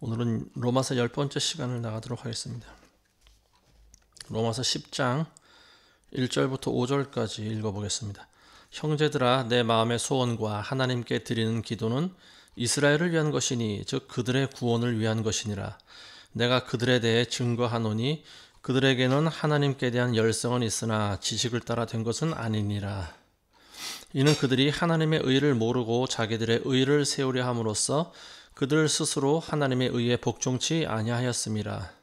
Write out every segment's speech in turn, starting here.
오늘은 로마서 10번째 시간을 나가도록 하겠습니다. 로마서 10장 1절부터 5절까지 읽어보겠습니다. 형제들아, 내 마음의 소원과 하나님께 드리는 기도는 이스라엘을 위한 것이니 즉 그들의 구원을 위한 것이니라. 내가 그들에 대해 증거하노니 그들에게는 하나님께 대한 열성은 있으나 지식을 따라 된 것은 아니니라. 이는 그들이 하나님의 의를 모르고 자기들의 의를 세우려 함으로써 그들 스스로 하나님의 의에 복종치 아니하였음이라.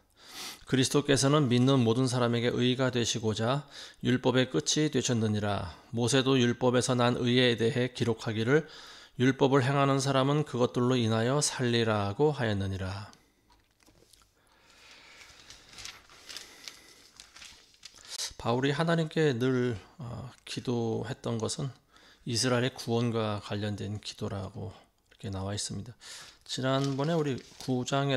그리스도께서는 믿는 모든 사람에게 의가 되시고자 율법의 끝이 되셨느니라. 모세도 율법에서 난 의에 대해 기록하기를 율법을 행하는 사람은 그것들로 인하여 살리라고 하였느니라. 바울이 하나님께 늘 기도했던 것은 이스라엘의 구원과 관련된 기도라고 이렇게 나와 있습니다. 지난번에 우리 9장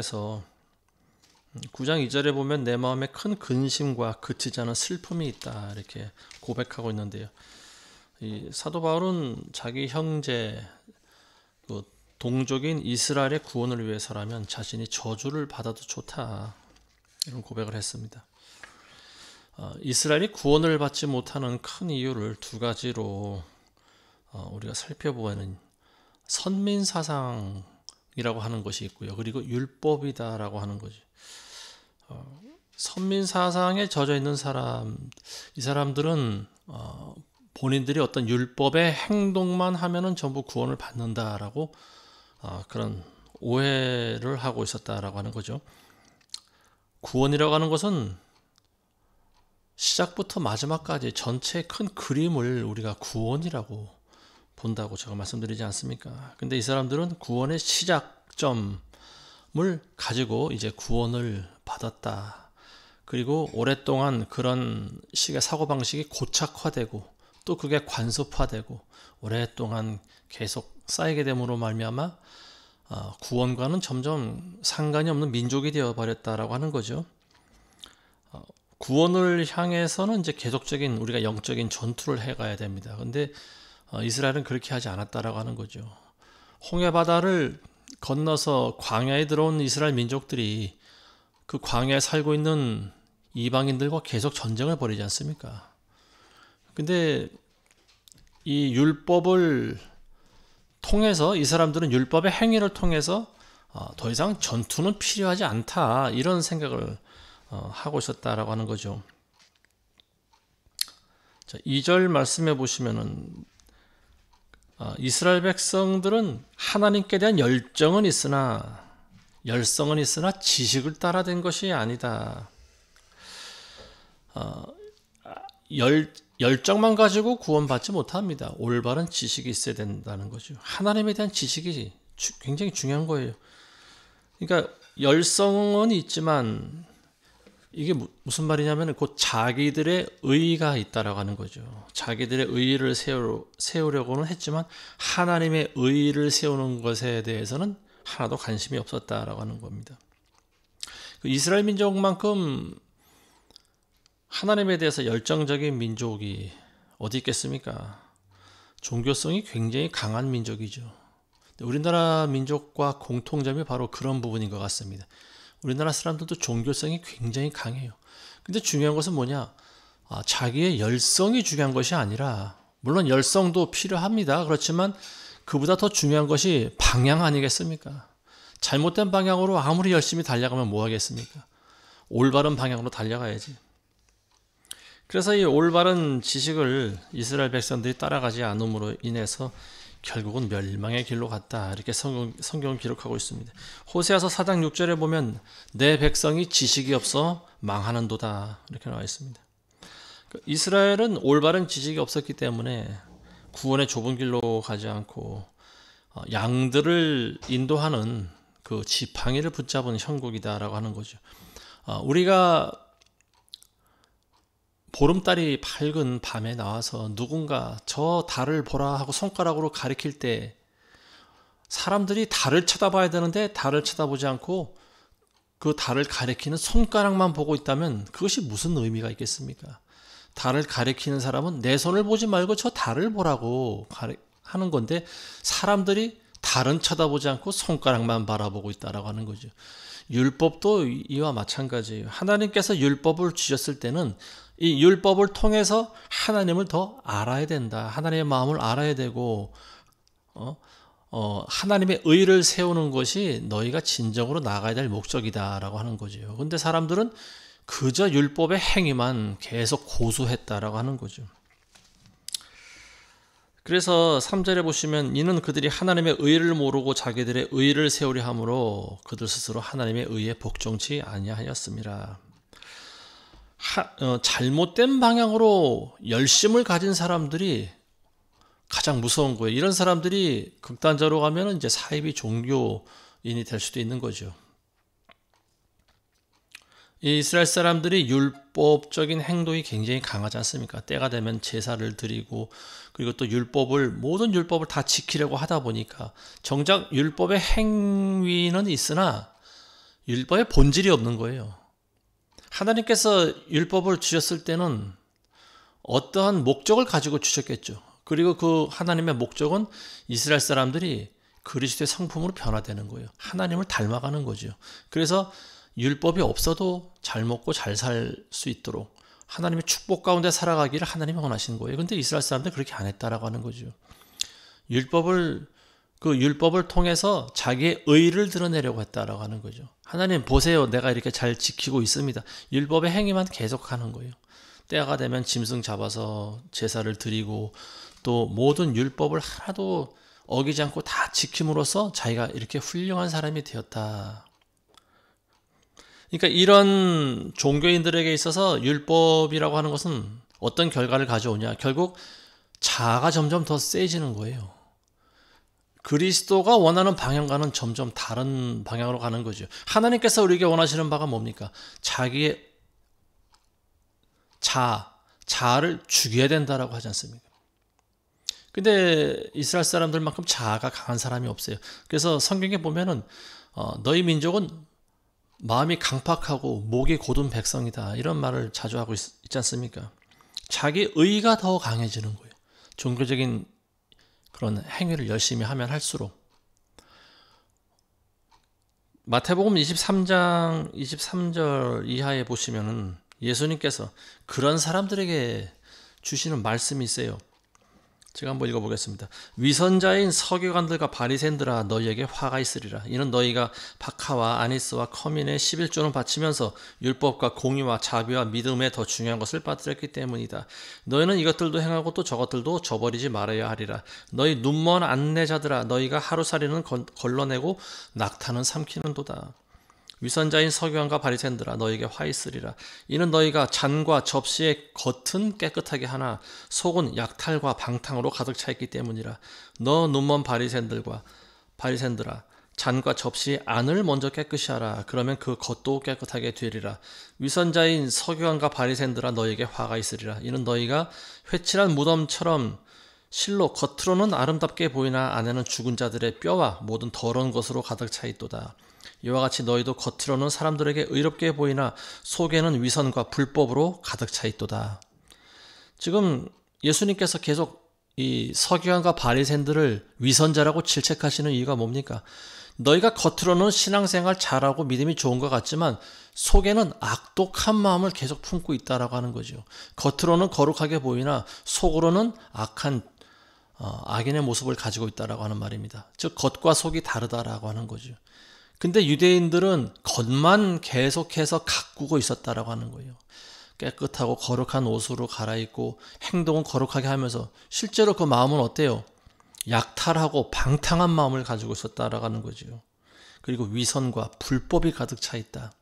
2절에 보면 내 마음에 큰 근심과 그치지 않은 슬픔이 있다 이렇게 고백하고 있는데요. 이 사도 바울은 자기 형제 동족인 이스라엘의 구원을 위해서라면 자신이 저주를 받아도 좋다 이런 고백을 했습니다. 이스라엘이 구원을 받지 못하는 큰 이유를 두 가지로 우리가 살펴보면 선민사상이라고 하는 것이 있고요. 그리고 율법이다라고 하는 거죠. 선민사상에 젖어 있는 이 사람들은 본인들이 어떤 율법의 행동만 하면은 전부 구원을 받는다라고 그런 오해를 하고 있었다라고 하는 거죠. 구원이라고 하는 것은 시작부터 마지막까지 전체 큰 그림을 우리가 구원이라고 본다고 제가 말씀드리지 않습니까? 근데 이 사람들은 구원의 시작점을 가지고 이제 구원을 받았다. 그리고 오랫동안 그런 식의 사고방식이 고착화되고 또 그게 관습화되고 오랫동안 계속 쌓이게 됨으로 말미암아 구원과는 점점 상관이 없는 민족이 되어버렸다라고 하는 거죠. 구원을 향해서는 이제 계속적인 우리가 영적인 전투를 해가야 됩니다. 근데 이스라엘은 그렇게 하지 않았다라고 하는 거죠. 홍해 바다를 건너서 광야에 들어온 이스라엘 민족들이 그 광야에 살고 있는 이방인들과 계속 전쟁을 벌이지 않습니까? 근데 이 율법을 통해서 이 사람들은 율법의 행위를 통해서 더 이상 전투는 필요하지 않다 이런 생각을 하고 있었다라고 하는 거죠. 자, 2절 말씀해 보시면은 이스라엘 백성들은 하나님께 대한 열성은 있으나 지식을 따라 된 것이 아니다. 열정만 가지고 구원받지 못합니다. 올바른 지식이 있어야 된다는 거죠. 하나님에 대한 지식이 굉장히 중요한 거예요. 그러니까 열성은 있지만 이게 무슨 말이냐면 곧 자기들의 의의가 있다라고 하는 거죠. 자기들의 의의를 세우려고는 했지만 하나님의 의의를 세우는 것에 대해서는 하나도 관심이 없었다라고 하는 겁니다. 이스라엘 민족만큼 하나님에 대해서 열정적인 민족이 어디 있겠습니까? 종교성이 굉장히 강한 민족이죠. 우리나라 민족과 공통점이 바로 그런 부분인 것 같습니다. 우리나라 사람들도 종교성이 굉장히 강해요. 근데 중요한 것은 뭐냐? 자기의 열성이 중요한 것이 아니라 물론 열성도 필요합니다. 그렇지만 그보다 더 중요한 것이 방향 아니겠습니까? 잘못된 방향으로 아무리 열심히 달려가면 뭐 하겠습니까? 올바른 방향으로 달려가야지. 그래서 이 올바른 지식을 이스라엘 백성들이 따라가지 않음으로 인해서 결국은 멸망의 길로 갔다. 이렇게 성경은 기록하고 있습니다. 호세아서 4장 6절에 보면 내 백성이 지식이 없어 망하는도다. 이렇게 나와 있습니다. 이스라엘은 올바른 지식이 없었기 때문에 구원의 좁은 길로 가지 않고 양들을 인도하는 그 지팡이를 붙잡은 형국이다라고 하는 거죠. 우리가 보름달이 밝은 밤에 나와서 누군가 저 달을 보라 하고 손가락으로 가리킬 때 사람들이 달을 쳐다봐야 되는데 달을 쳐다보지 않고 그 달을 가리키는 손가락만 보고 있다면 그것이 무슨 의미가 있겠습니까? 달을 가리키는 사람은 내 손을 보지 말고 저 달을 보라고 하는 건데 사람들이 달은 쳐다보지 않고 손가락만 바라보고 있다라고 하는 거죠. 율법도 이와 마찬가지예요. 하나님께서 율법을 주셨을 때는 이 율법을 통해서 하나님을 더 알아야 된다. 하나님의 마음을 알아야 되고 하나님의 의를 세우는 것이 너희가 진정으로 나아가야 될 목적이다라고 하는 거죠. 근데 사람들은 그저 율법의 행위만 계속 고수했다라고 하는 거죠. 그래서 3절에 보시면 이는 그들이 하나님의 의를 모르고 자기들의 의를 세우려 함으로 그들 스스로 하나님의 의에 복종치 아니하였습니다. 잘못된 방향으로 열심을 가진 사람들이 가장 무서운 거예요. 이런 사람들이 극단적으로 가면 이제 사이비 종교인이 될 수도 있는 거죠. 이 이스라엘 사람들이 율법적인 행동이 굉장히 강하지 않습니까? 때가 되면 제사를 드리고 그리고 또 모든 율법을 다 지키려고 하다 보니까 정작 율법의 행위는 있으나 율법의 본질이 없는 거예요. 하나님께서 율법을 주셨을 때는 어떠한 목적을 가지고 주셨겠죠. 그리고 그 하나님의 목적은 이스라엘 사람들이 그리스도의 성품으로 변화되는 거예요. 하나님을 닮아가는 거죠. 그래서 율법이 없어도 잘 먹고 잘 살 수 있도록 하나님의 축복 가운데 살아가기를 하나님이 원하신 거예요. 근데 이스라엘 사람들은 그렇게 안 했다라고 하는 거죠. 율법을 통해서 자기의 의를 드러내려고 했다라고 하는 거죠. 하나님 보세요. 내가 이렇게 잘 지키고 있습니다. 율법의 행위만 계속하는 거예요. 때가 되면 짐승 잡아서 제사를 드리고 또 모든 율법을 하나도 어기지 않고 다 지킴으로써 자기가 이렇게 훌륭한 사람이 되었다. 그러니까 이런 종교인들에게 있어서 율법이라고 하는 것은 어떤 결과를 가져오냐. 결국 자아가 점점 더 세지는 거예요. 그리스도가 원하는 방향과는 점점 다른 방향으로 가는 거죠. 하나님께서 우리에게 원하시는 바가 뭡니까? 자기의 자아를 죽여야 된다라고 하지 않습니까? 근데 이스라엘 사람들만큼 자아가 강한 사람이 없어요. 그래서 성경에 보면은 너희 민족은 마음이 강팍하고 목이 곧은 백성이다. 이런 말을 자주 하고 있지 않습니까? 자기 의가 더 강해지는 거예요. 종교적인 그런 행위를 열심히 하면 할수록. 마태복음 23장 23절 이하에 보시면은 예수님께서 그런 사람들에게 주시는 말씀이 있어요. 제가 한번 읽어보겠습니다. 위선자인 서기관들과 바리새인들아 너희에게 화가 있으리라. 이는 너희가 박하와 아니스와 커민의 11조는 바치면서 율법과 공의와 자비와 믿음에 더 중요한 것을 빠뜨렸기 때문이다. 너희는 이것들도 행하고 또 저것들도 저버리지 말아야 하리라. 너희 눈먼 안내자들아 너희가 하루살이는 걸러내고 낙타는 삼키는도다. 위선자인 서기관과 바리새인들아 너희에게 화 있으리라. 이는 너희가 잔과 접시의 겉은 깨끗하게 하나 속은 약탈과 방탕으로 가득 차 있기 때문이라. 너 눈먼 바리새인들아 잔과 접시 안을 먼저 깨끗이 하라. 그러면 그 겉도 깨끗하게 되리라. 위선자인 서기관과 바리새인들아 너희에게 화가 있으리라. 이는 너희가 회칠한 무덤처럼 실로 겉으로는 아름답게 보이나 안에는 죽은 자들의 뼈와 모든 더러운 것으로 가득 차 있도다. 이와 같이 너희도 겉으로는 사람들에게 의롭게 보이나 속에는 위선과 불법으로 가득 차 있도다. 지금 예수님께서 계속 이 서기관과 바리새인들을 위선자라고 질책하시는 이유가 뭡니까? 너희가 겉으로는 신앙생활 잘하고 믿음이 좋은 것 같지만 속에는 악독한 마음을 계속 품고 있다라고 하는 거죠. 겉으로는 거룩하게 보이나 속으로는 악인의 모습을 가지고 있다라고 하는 말입니다. 즉 겉과 속이 다르다라고 하는 거죠. 근데 유대인들은 겉만 계속해서 가꾸고 있었다라고 하는 거예요. 깨끗하고 거룩한 옷으로 갈아입고 행동은 거룩하게 하면서 실제로 그 마음은 어때요? 약탈하고 방탕한 마음을 가지고 있었다라고 하는 거죠. 그리고 위선과 불법이 가득 차 있다.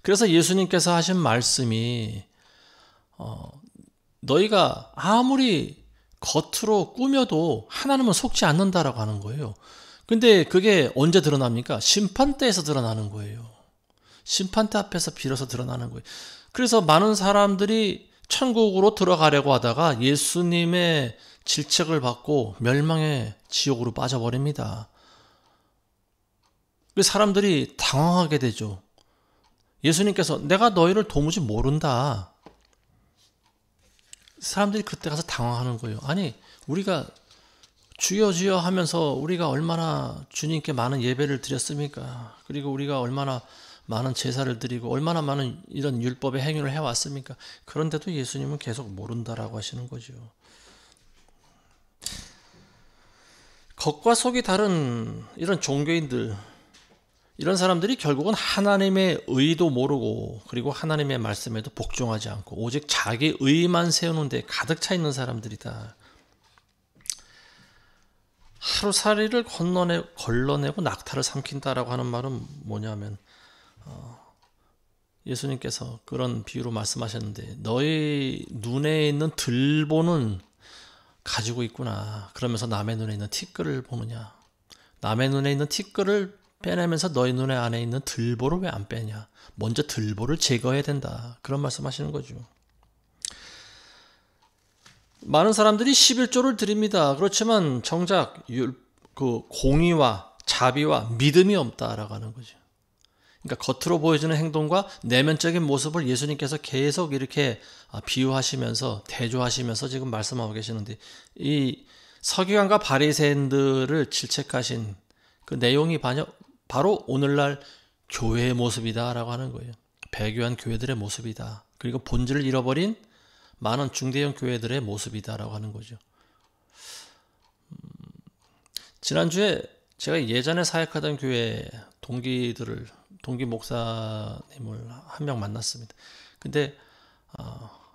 그래서 예수님께서 하신 말씀이 너희가 아무리 겉으로 꾸며도 하나님은 속지 않는다라고 하는 거예요. 근데 그게 언제 드러납니까? 심판대에서 드러나는 거예요. 심판대 앞에서 비로소 드러나는 거예요. 그래서 많은 사람들이 천국으로 들어가려고 하다가 예수님의 질책을 받고 멸망의 지옥으로 빠져버립니다. 사람들이 당황하게 되죠. 예수님께서 내가 너희를 도무지 모른다. 사람들이 그때 가서 당황하는 거예요. 아니 우리가 주여 주여 하면서 우리가 얼마나 주님께 많은 예배를 드렸습니까? 그리고 우리가 얼마나 많은 제사를 드리고 얼마나 많은 이런 율법의 행위를 해왔습니까? 그런데도 예수님은 계속 모른다라고 하시는 거죠. 겉과 속이 다른 이런 종교인들, 이런 사람들이 결국은 하나님의 의도 모르고 그리고 하나님의 말씀에도 복종하지 않고 오직 자기 의만 세우는 데 가득 차 있는 사람들이다. 하루살이를 걸러내고 낙타를 삼킨다라고 하는 말은 뭐냐면 예수님께서 그런 비유로 말씀하셨는데 너희 눈에 있는 들보는 가지고 있구나. 그러면서 남의 눈에 있는 티끌을 보느냐. 남의 눈에 있는 티끌을 빼내면서 너희 눈에 안에 있는 들보를 왜 안 빼냐. 먼저 들보를 제거해야 된다. 그런 말씀하시는 거죠. 많은 사람들이 11조를 드립니다. 그렇지만 정작 그 공의와 자비와 믿음이 없다라고 하는 거죠. 그러니까 겉으로 보여지는 행동과 내면적인 모습을 예수님께서 계속 이렇게 비유하시면서 대조하시면서 지금 말씀하고 계시는데 이 서기관과 바리새인들을 질책하신 그 내용이 바로 오늘날 교회의 모습이다라고 하는 거예요. 배교한 교회들의 모습이다. 그리고 본질을 잃어버린 많은 중대형 교회들의 모습이다라고 하는 거죠. 지난주에 제가 예전에 사역하던 교회 동기 목사님을 한 명 만났습니다. 근데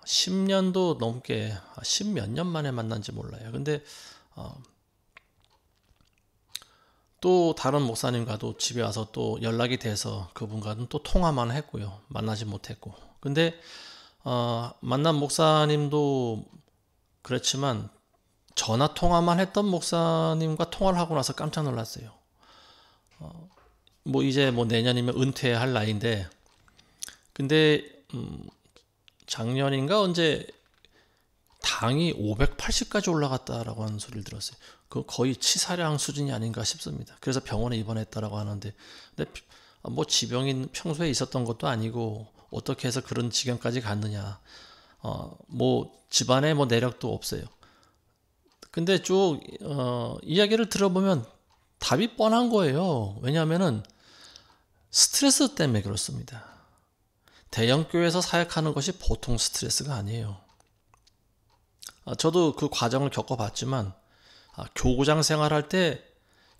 10년도 넘게 10몇 년 만에 만난지 몰라요. 근데 또 다른 목사님과도 집에 와서 또 연락이 돼서 그분과는 또 통화만 했고요. 만나지 못했고. 근데 만난 목사님도 그렇지만 전화 통화만 했던 목사님과 통화를 하고 나서 깜짝 놀랐어요. 이제 내년이면 은퇴할 나이인데, 근데 작년인가 언제 당이 580까지 올라갔다라고 하는 소리를 들었어요. 그 거의 치사량 수준이 아닌가 싶습니다. 그래서 병원에 입원했다라고 하는데, 근데 지병이 평소에 있었던 것도 아니고 어떻게 해서 그런 지경까지 갔느냐. 집안에 내력도 없어요. 근데 쭉 이야기를 들어보면 답이 뻔한 거예요. 왜냐하면은 스트레스 때문에 그렇습니다. 대형교회에서 사역하는 것이 보통 스트레스가 아니에요. 저도 그 과정을 겪어봤지만 교구장 생활할 때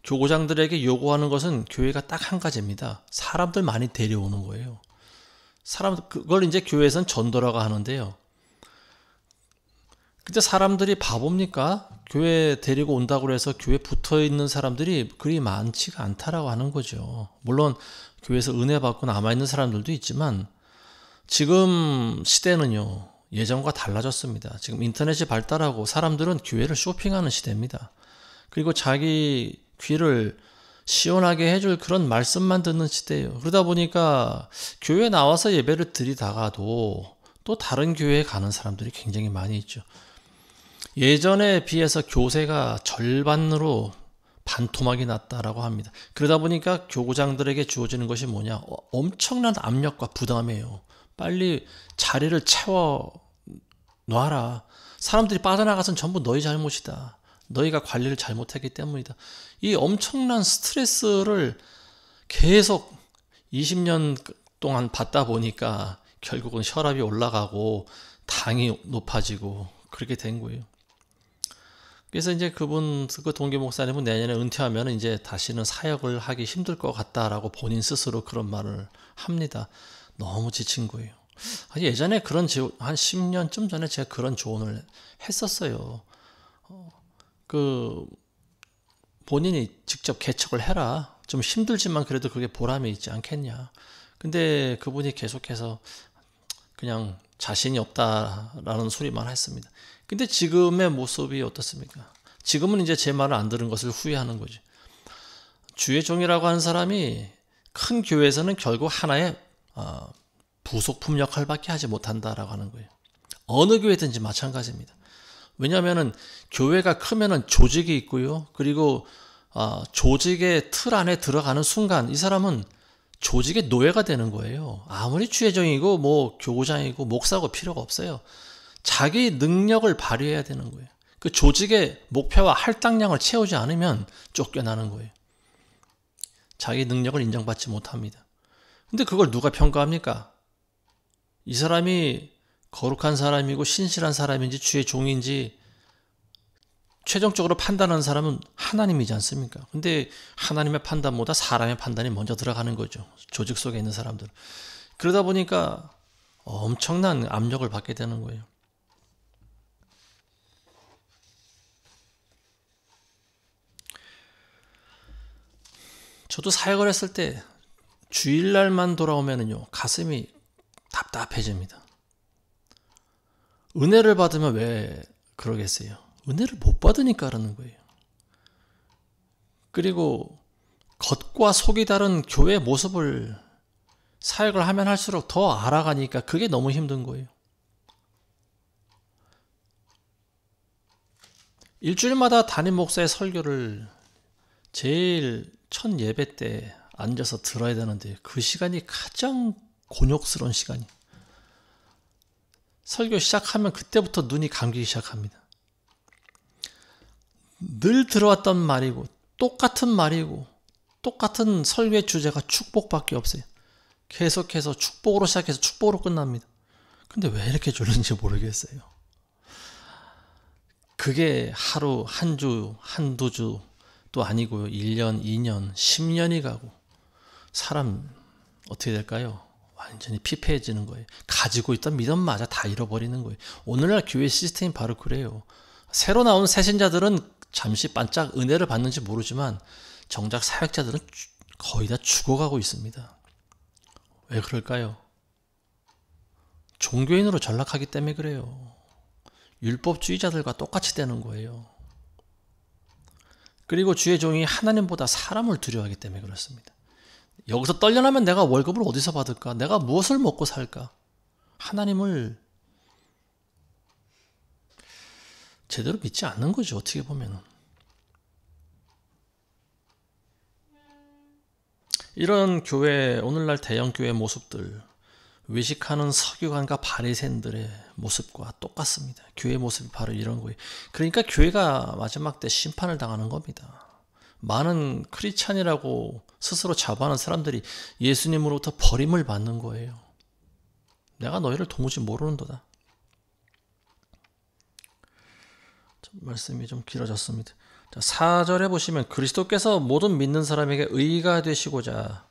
교구장들에게 요구하는 것은 교회가 딱 한 가지입니다. 사람들 많이 데려오는 거예요. 그걸 이제 교회에서는 전도라고 하는데요. 근데 사람들이 바보입니까? 교회 데리고 온다고 해서 교회 붙어 있는 사람들이 그리 많지가 않다라고 하는 거죠. 물론 교회에서 은혜 받고 남아있는 사람들도 있지만 지금 시대는요, 예전과 달라졌습니다. 지금 인터넷이 발달하고 사람들은 교회를 쇼핑하는 시대입니다. 그리고 자기 귀를 시원하게 해줄 그런 말씀만 듣는 시대예요. 그러다 보니까 교회 나와서 예배를 드리다가도 또 다른 교회에 가는 사람들이 굉장히 많이 있죠. 예전에 비해서 교세가 절반으로 반토막이 났다라고 합니다. 그러다 보니까 교구장들에게 주어지는 것이 뭐냐? 엄청난 압력과 부담이에요. 빨리 자리를 채워 놔라. 사람들이 빠져나가선 전부 너희 잘못이다. 너희가 관리를 잘못했기 때문이다. 이 엄청난 스트레스를 계속 20년 동안 받다 보니까 결국은 혈압이 올라가고 당이 높아지고 그렇게 된 거예요. 그래서 이제 그 동기 목사님은 내년에 은퇴하면 이제 다시는 사역을 하기 힘들 것 같다라고 본인 스스로 그런 말을 합니다. 너무 지친 거예요. 예전에 한 10년쯤 전에 제가 그런 조언을 했었어요. 본인이 직접 개척을 해라. 좀 힘들지만 그래도 그게 보람이 있지 않겠냐. 근데 그분이 계속해서 그냥 자신이 없다라는 소리만 했습니다. 근데 지금의 모습이 어떻습니까? 지금은 이제 제 말을 안 들은 것을 후회하는 거죠. 주의 종이라고 하는 사람이 큰 교회에서는 결국 하나의 부속품 역할밖에 하지 못한다라고 하는 거예요. 어느 교회든지 마찬가지입니다. 왜냐하면은 교회가 크면은 조직이 있고요. 그리고 조직의 틀 안에 들어가는 순간 이 사람은 조직의 노예가 되는 거예요. 아무리 주의종이고 교구장이고 목사고 필요가 없어요. 자기 능력을 발휘해야 되는 거예요. 그 조직의 목표와 할당량을 채우지 않으면 쫓겨나는 거예요. 자기 능력을 인정받지 못합니다. 근데 그걸 누가 평가합니까? 이 사람이 거룩한 사람이고 신실한 사람인지 주의 종인지 최종적으로 판단하는 사람은 하나님이지 않습니까? 근데 하나님의 판단보다 사람의 판단이 먼저 들어가는 거죠. 조직 속에 있는 사람들. 그러다 보니까 엄청난 압력을 받게 되는 거예요. 저도 사역을 했을 때 주일날만 돌아오면은요, 가슴이 답답해집니다. 은혜를 받으면 왜 그러겠어요? 은혜를 못 받으니까 그러는 거예요. 그리고 겉과 속이 다른 교회 모습을 사역을 하면 할수록 더 알아가니까 그게 너무 힘든 거예요. 일주일마다 담임 목사의 설교를 제일 첫 예배 때 앉아서 들어야 되는데 그 시간이 가장 곤욕스러운 시간이. 설교 시작하면 그때부터 눈이 감기기 시작합니다. 늘 들어왔던 말이고 똑같은 말이고 똑같은 설교의 주제가 축복밖에 없어요. 계속해서 축복으로 시작해서 축복으로 끝납니다. 근데 왜 이렇게 졸린지 모르겠어요. 그게 하루, 한 주, 한두 주도 아니고요. 1년, 2년, 10년이 가고 사람 어떻게 될까요? 완전히 피폐해지는 거예요. 가지고 있던 믿음마저 다 잃어버리는 거예요. 오늘날 교회 시스템이 바로 그래요. 새로 나온 새신자들은 잠시 반짝 은혜를 받는지 모르지만 정작 사역자들은 거의 다 죽어가고 있습니다. 왜 그럴까요? 종교인으로 전락하기 때문에 그래요. 율법주의자들과 똑같이 되는 거예요. 그리고 주의 종이 하나님보다 사람을 두려워하기 때문에 그렇습니다. 여기서 떨려나면 내가 월급을 어디서 받을까? 내가 무엇을 먹고 살까? 하나님을 제대로 믿지 않는 거죠. 어떻게 보면. 이런 교회, 오늘날 대형 교회 모습들, 외식하는 서기관과 바리새인들의 모습과 똑같습니다. 교회 모습이 바로 이런 거예요. 그러니까 교회가 마지막 때 심판을 당하는 겁니다. 많은 크리스찬이라고 스스로 자부하는 사람들이 예수님으로부터 버림을 받는 거예요. 내가 너희를 도무지 모르는도다. 말씀이 좀 길어졌습니다. 자, 4절에 보시면 그리스도께서 모든 믿는 사람에게 의가 되시고자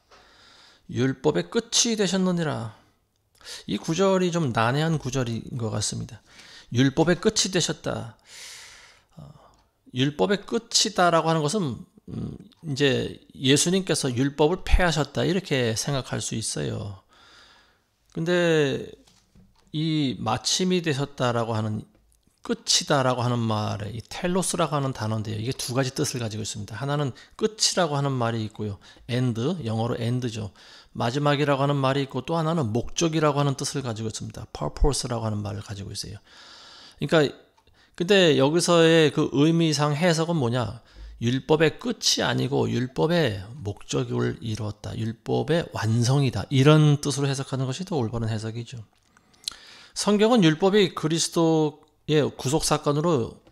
율법의 끝이 되셨느니라. 이 구절이 좀 난해한 구절인 것 같습니다. 율법의 끝이 되셨다. 율법의 끝이다라고 하는 것은 이제 예수님께서 율법을 폐하셨다 이렇게 생각할 수 있어요. 근데 이 마침이 되셨다라고 하는 끝이다라고 하는 말에 이 텔로스라고 하는 단어인데요. 이게 두 가지 뜻을 가지고 있습니다. 하나는 끝이라고 하는 말이 있고요. end, 영어로 end죠. 마지막이라고 하는 말이 있고 또 하나는 목적이라고 하는 뜻을 가지고 있습니다. purpose라고 하는 말을 가지고 있어요. 그러니까 근데 여기서의 그 의미상 해석은 뭐냐? 율법의 끝이 아니고 율법의 목적을 이루었다. 율법의 완성이다. 이런 뜻으로 해석하는 것이 더 올바른 해석이죠. 성경은 율법이 그리스도의 구속 사건으로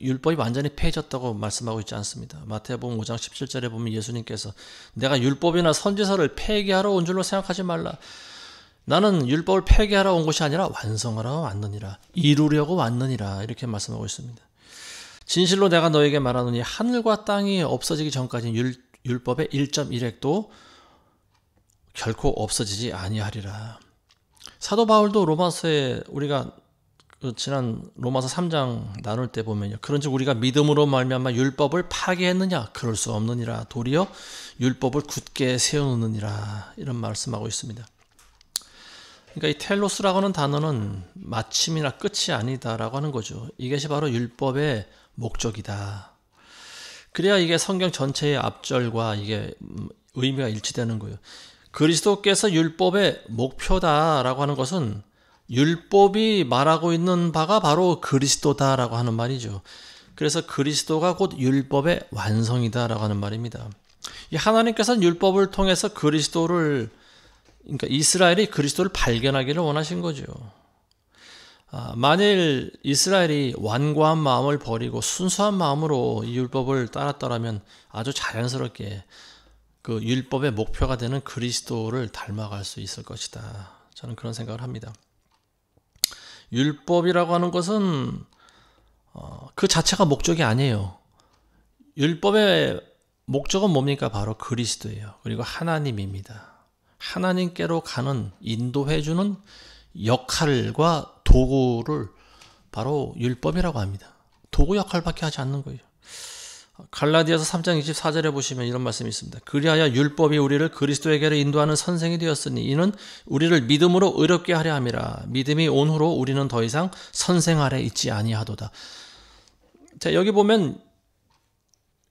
율법이 완전히 폐해졌다고 말씀하고 있지 않습니다. 마태복음 5장 17절에 보면 예수님께서 내가 율법이나 선지서를 폐기하러 온 줄로 생각하지 말라. 나는 율법을 폐기하러 온 것이 아니라 완성하러 왔느니라. 이루려고 왔느니라. 이렇게 말씀하고 있습니다. 진실로 내가 너에게 말하노니 하늘과 땅이 없어지기 전까지는 율법의 1.1획도 결코 없어지지 아니하리라. 사도 바울도 로마서에 우리가 지난 로마서 3장 나눌 때 보면요. 그런즉 우리가 믿음으로 말미암아 율법을 파괴했느냐? 그럴 수 없느니라. 도리어 율법을 굳게 세워놓느니라. 이런 말씀하고 있습니다. 그러니까 이 텔로스라고 하는 단어는 마침이나 끝이 아니다라고 하는 거죠. 이것이 바로 율법의 목적이다. 그래야 이게 성경 전체의 앞절과 이게 의미가 일치되는 거예요. 그리스도께서 율법의 목표다라고 하는 것은 율법이 말하고 있는 바가 바로 그리스도다라고 하는 말이죠. 그래서 그리스도가 곧 율법의 완성이다라고 하는 말입니다. 이 하나님께서는 율법을 통해서 그리스도를, 그러니까 이스라엘이 그리스도를 발견하기를 원하신 거죠. 만일 이스라엘이 완고한 마음을 버리고 순수한 마음으로 이 율법을 따랐더라면 아주 자연스럽게 그 율법의 목표가 되는 그리스도를 닮아갈 수 있을 것이다. 저는 그런 생각을 합니다. 율법이라고 하는 것은 그 자체가 목적이 아니에요. 율법의 목적은 뭡니까? 바로 그리스도예요. 그리고 하나님입니다. 하나님께로 가는, 인도해주는 역할과 도구를 바로 율법이라고 합니다. 도구 역할밖에 하지 않는 거예요. 갈라디아서 3장 24절에 보시면 이런 말씀이 있습니다. 그리하여 율법이 우리를 그리스도에게로 인도하는 선생이 되었으니 이는 우리를 믿음으로 의롭게 하려 함이라. 믿음이 온 후로 우리는 더 이상 선생 아래 있지 아니하도다. 자, 여기 보면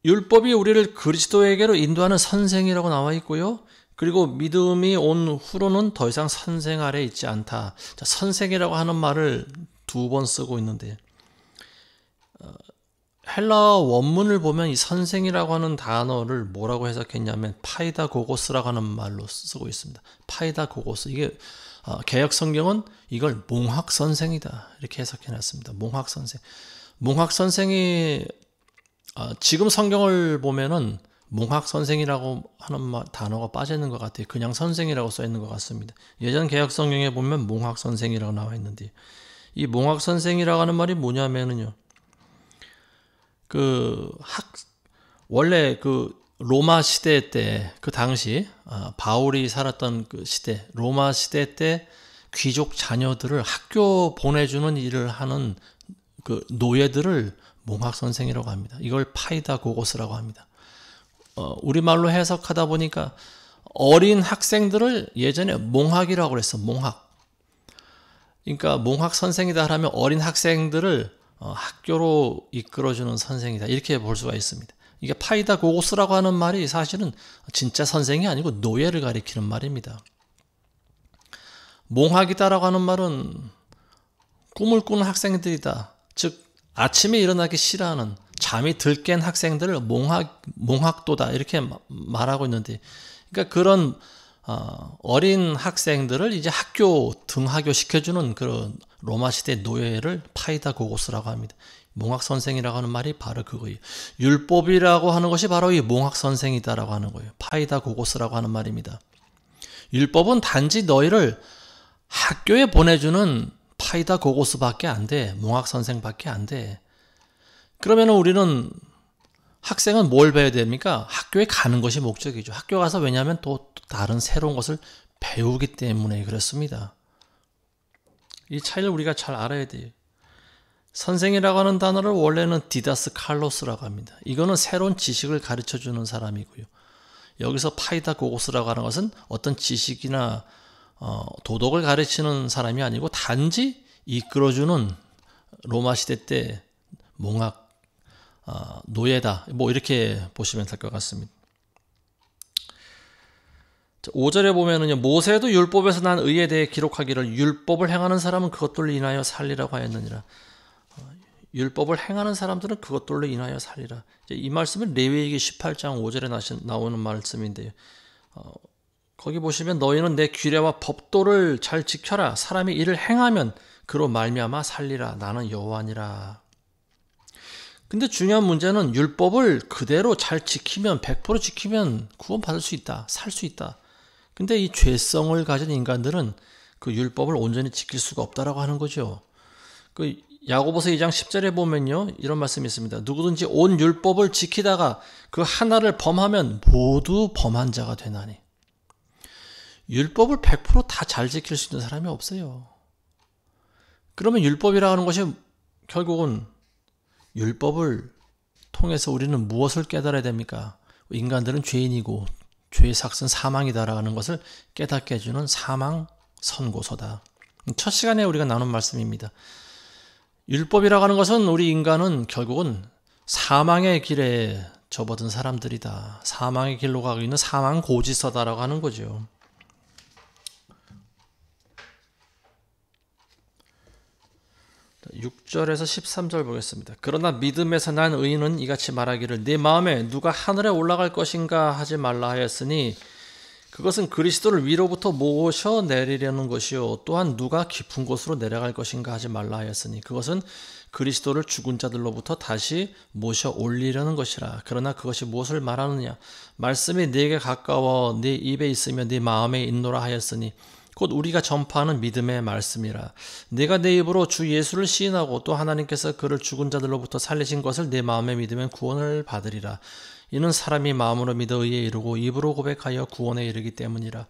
율법이 우리를 그리스도에게로 인도하는 선생이라고 나와 있고요. 그리고 믿음이 온 후로는 더 이상 선생 아래 있지 않다. 자, 선생이라고 하는 말을 2번 쓰고 있는데 헬라어 원문을 보면 이 선생이라고 하는 단어를 뭐라고 해석했냐면 파이다고고스라고 하는 말로 쓰고 있습니다. 파이다고고스. 이게 개역 성경은 이걸 몽학 선생이다 이렇게 해석해놨습니다. 몽학 선생. 몽학 선생이 지금 성경을 보면은 몽학 선생이라고 하는 단어가 빠져 있는 것 같아요. 그냥 선생이라고 써 있는 것 같습니다. 예전 개역 성경에 보면 몽학 선생이라고 나와 있는데 이 몽학 선생이라고 하는 말이 뭐냐면은요. 원래 로마 시대 때, 그 당시, 바울이 살았던 그 시대, 로마 시대 때 귀족 자녀들을 학교 보내주는 일을 하는 그 노예들을 몽학 선생이라고 합니다. 이걸 파이다고고스라고 합니다. 우리말로 해석하다 보니까 어린 학생들을 예전에 몽학이라고 그랬어, 몽학. 그러니까 몽학 선생이다 하면 어린 학생들을 학교로 이끌어주는 선생이다. 이렇게 볼 수가 있습니다. 이게 파이다고고스라고 하는 말이 사실은 진짜 선생이 아니고 노예를 가리키는 말입니다. 몽학이다라고 하는 말은 꿈을 꾸는 학생들이다. 즉 아침에 일어나기 싫어하는 잠이 덜 깬 학생들을 몽학도다 이렇게 말하고 있는데 그러니까 그런 어린 학생들을 이제 학교 등하교 시켜주는 그런 로마 시대 노예를 파이다고고스라고 합니다. 몽학 선생이라고 하는 말이 바로 그거예요. 율법이라고 하는 것이 바로 이 몽학 선생이다라고 하는 거예요. 파이다고고스라고 하는 말입니다. 율법은 단지 너희를 학교에 보내주는 파이다고고스밖에 안 돼. 몽학 선생밖에 안 돼. 그러면 우리는 학생은 뭘 배워야 됩니까? 학교에 가는 것이 목적이죠. 학교 가서 왜냐하면 또 다른 새로운 것을 배우기 때문에 그렇습니다. 이 차이를 우리가 잘 알아야 돼요. 선생이라고 하는 단어를 원래는 디다스 칼로스라고 합니다. 이거는 새로운 지식을 가르쳐주는 사람이고요. 여기서 파이다고고스라고 하는 것은 어떤 지식이나 도덕을 가르치는 사람이 아니고 단지 이끌어주는 로마 시대 때 몽학 노예다. 뭐 이렇게 보시면 될 것 같습니다. 5절에 보면은요. 모세도 율법에서 난 의에 대해 기록하기를 율법을 행하는 사람은 그것들로 인하여 살리라고 하였느니라. 율법을 행하는 사람들은 그것들로 인하여 살리라. 이 말씀은 레위기 18장 5절에 나오는 말씀인데요. 거기 보시면 너희는 내 규례와 법도를 잘 지켜라. 사람이 이를 행하면 그로 말미암아 살리라. 나는 여호와니라. 근데 중요한 문제는 율법을 그대로 잘 지키면 100% 지키면 구원받을 수 있다. 살 수 있다. 근데 이 죄성을 가진 인간들은 그 율법을 온전히 지킬 수가 없다라고 하는 거죠. 그 야고보서 2장 10절에 보면요. 이런 말씀이 있습니다. 누구든지 온 율법을 지키다가 그 하나를 범하면 모두 범한 자가 되나니. 율법을 100% 다 잘 지킬 수 있는 사람이 없어요. 그러면 율법이라고 하는 것이 결국은 율법을 통해서 우리는 무엇을 깨달아야 됩니까? 인간들은 죄인이고 죄의 삭은 사망이다라는 것을 깨닫게 해주는 사망 선고서다. 첫 시간에 우리가 나눈 말씀입니다. 율법이라고 하는 것은 우리 인간은 결국은 사망의 길에 접어든 사람들이다. 사망의 길로 가고 있는 사망 고지서다라고 하는 거죠. 자, 6절에서 13절 보겠습니다. 그러나 믿음에서 난 의인은 이같이 말하기를 내 마음에 누가 하늘에 올라갈 것인가 하지 말라 하였으니 그것은 그리스도를 위로부터 모셔내리려는 것이요 또한 누가 깊은 곳으로 내려갈 것인가 하지 말라 하였으니 그것은 그리스도를 죽은 자들로부터 다시 모셔 올리려는 것이라. 그러나 그것이 무엇을 말하느냐? 말씀이 네게 가까워 네 입에 있으며 네 마음에 있노라 하였으니 곧 우리가 전파하는 믿음의 말씀이라. 네가 내 입으로 주 예수를 시인하고 또 하나님께서 그를 죽은 자들로부터 살리신 것을 네 마음에 믿으면 구원을 받으리라. 이는 사람이 마음으로 믿어 의에 이르고 입으로 고백하여 구원에 이르기 때문이라.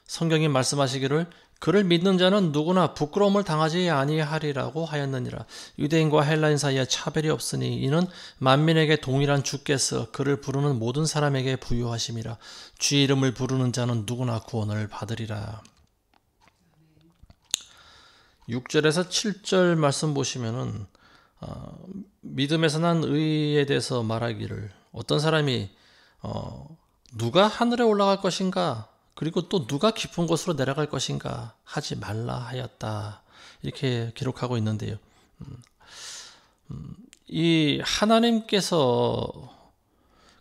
성경이 말씀하시기를 그를 믿는 자는 누구나 부끄러움을 당하지 아니하리라고 하였느니라. 유대인과 헬라인 사이에 차별이 없으니 이는 만민에게 동일한 주께서 그를 부르는 모든 사람에게 부유하심이라. 주 이름을 부르는 자는 누구나 구원을 받으리라. 6절에서 7절 말씀 보시면은 믿음에서 난 의에 대해서 말하기를 어떤 사람이 누가 하늘에 올라갈 것인가 그리고 또 누가 깊은 곳으로 내려갈 것인가 하지 말라 하였다 이렇게 기록하고 있는데요. 이 하나님께서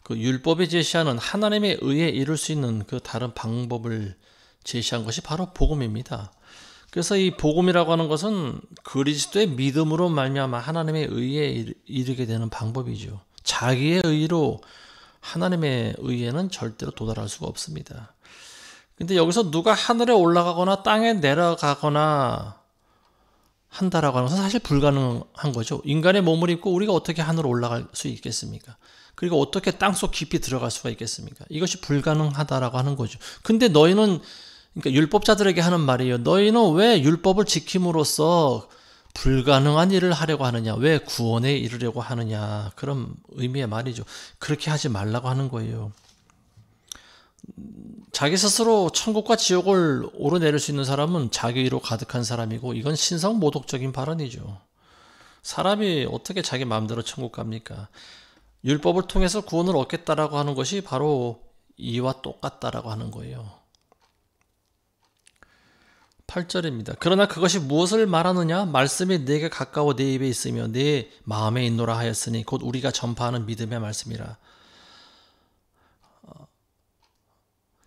그 율법이 제시하는 하나님의 의에 이룰 수 있는 그 다른 방법을 제시한 것이 바로 복음입니다. 그래서 이 복음이라고 하는 것은 그리스도의 믿음으로 말미암아 하나님의 의에 이르게 되는 방법이죠. 자기의 의로 하나님의 의에는 절대로 도달할 수가 없습니다. 근데 여기서 누가 하늘에 올라가거나 땅에 내려가거나 한다라고 하는 것은 사실 불가능한 거죠. 인간의 몸을 입고 우리가 어떻게 하늘로 올라갈 수 있겠습니까? 그리고 어떻게 땅속 깊이 들어갈 수가 있겠습니까? 이것이 불가능하다라고 하는 거죠. 근데 너희는 그러니까 율법자들에게 하는 말이에요. 너희는 왜 율법을 지킴으로써 불가능한 일을 하려고 하느냐? 왜 구원에 이르려고 하느냐? 그런 의미의 말이죠. 그렇게 하지 말라고 하는 거예요. 자기 스스로 천국과 지옥을 오르내릴 수 있는 사람은 자기 의로 가득한 사람이고 이건 신성모독적인 발언이죠. 사람이 어떻게 자기 마음대로 천국 갑니까? 율법을 통해서 구원을 얻겠다라고 하는 것이 바로 이와 똑같다라고 하는 거예요. 8절입니다. 그러나 그것이 무엇을 말하느냐? 말씀이 네게 가까워 네 입에 있으며 네 마음에 있노라 하였으니 곧 우리가 전파하는 믿음의 말씀이라.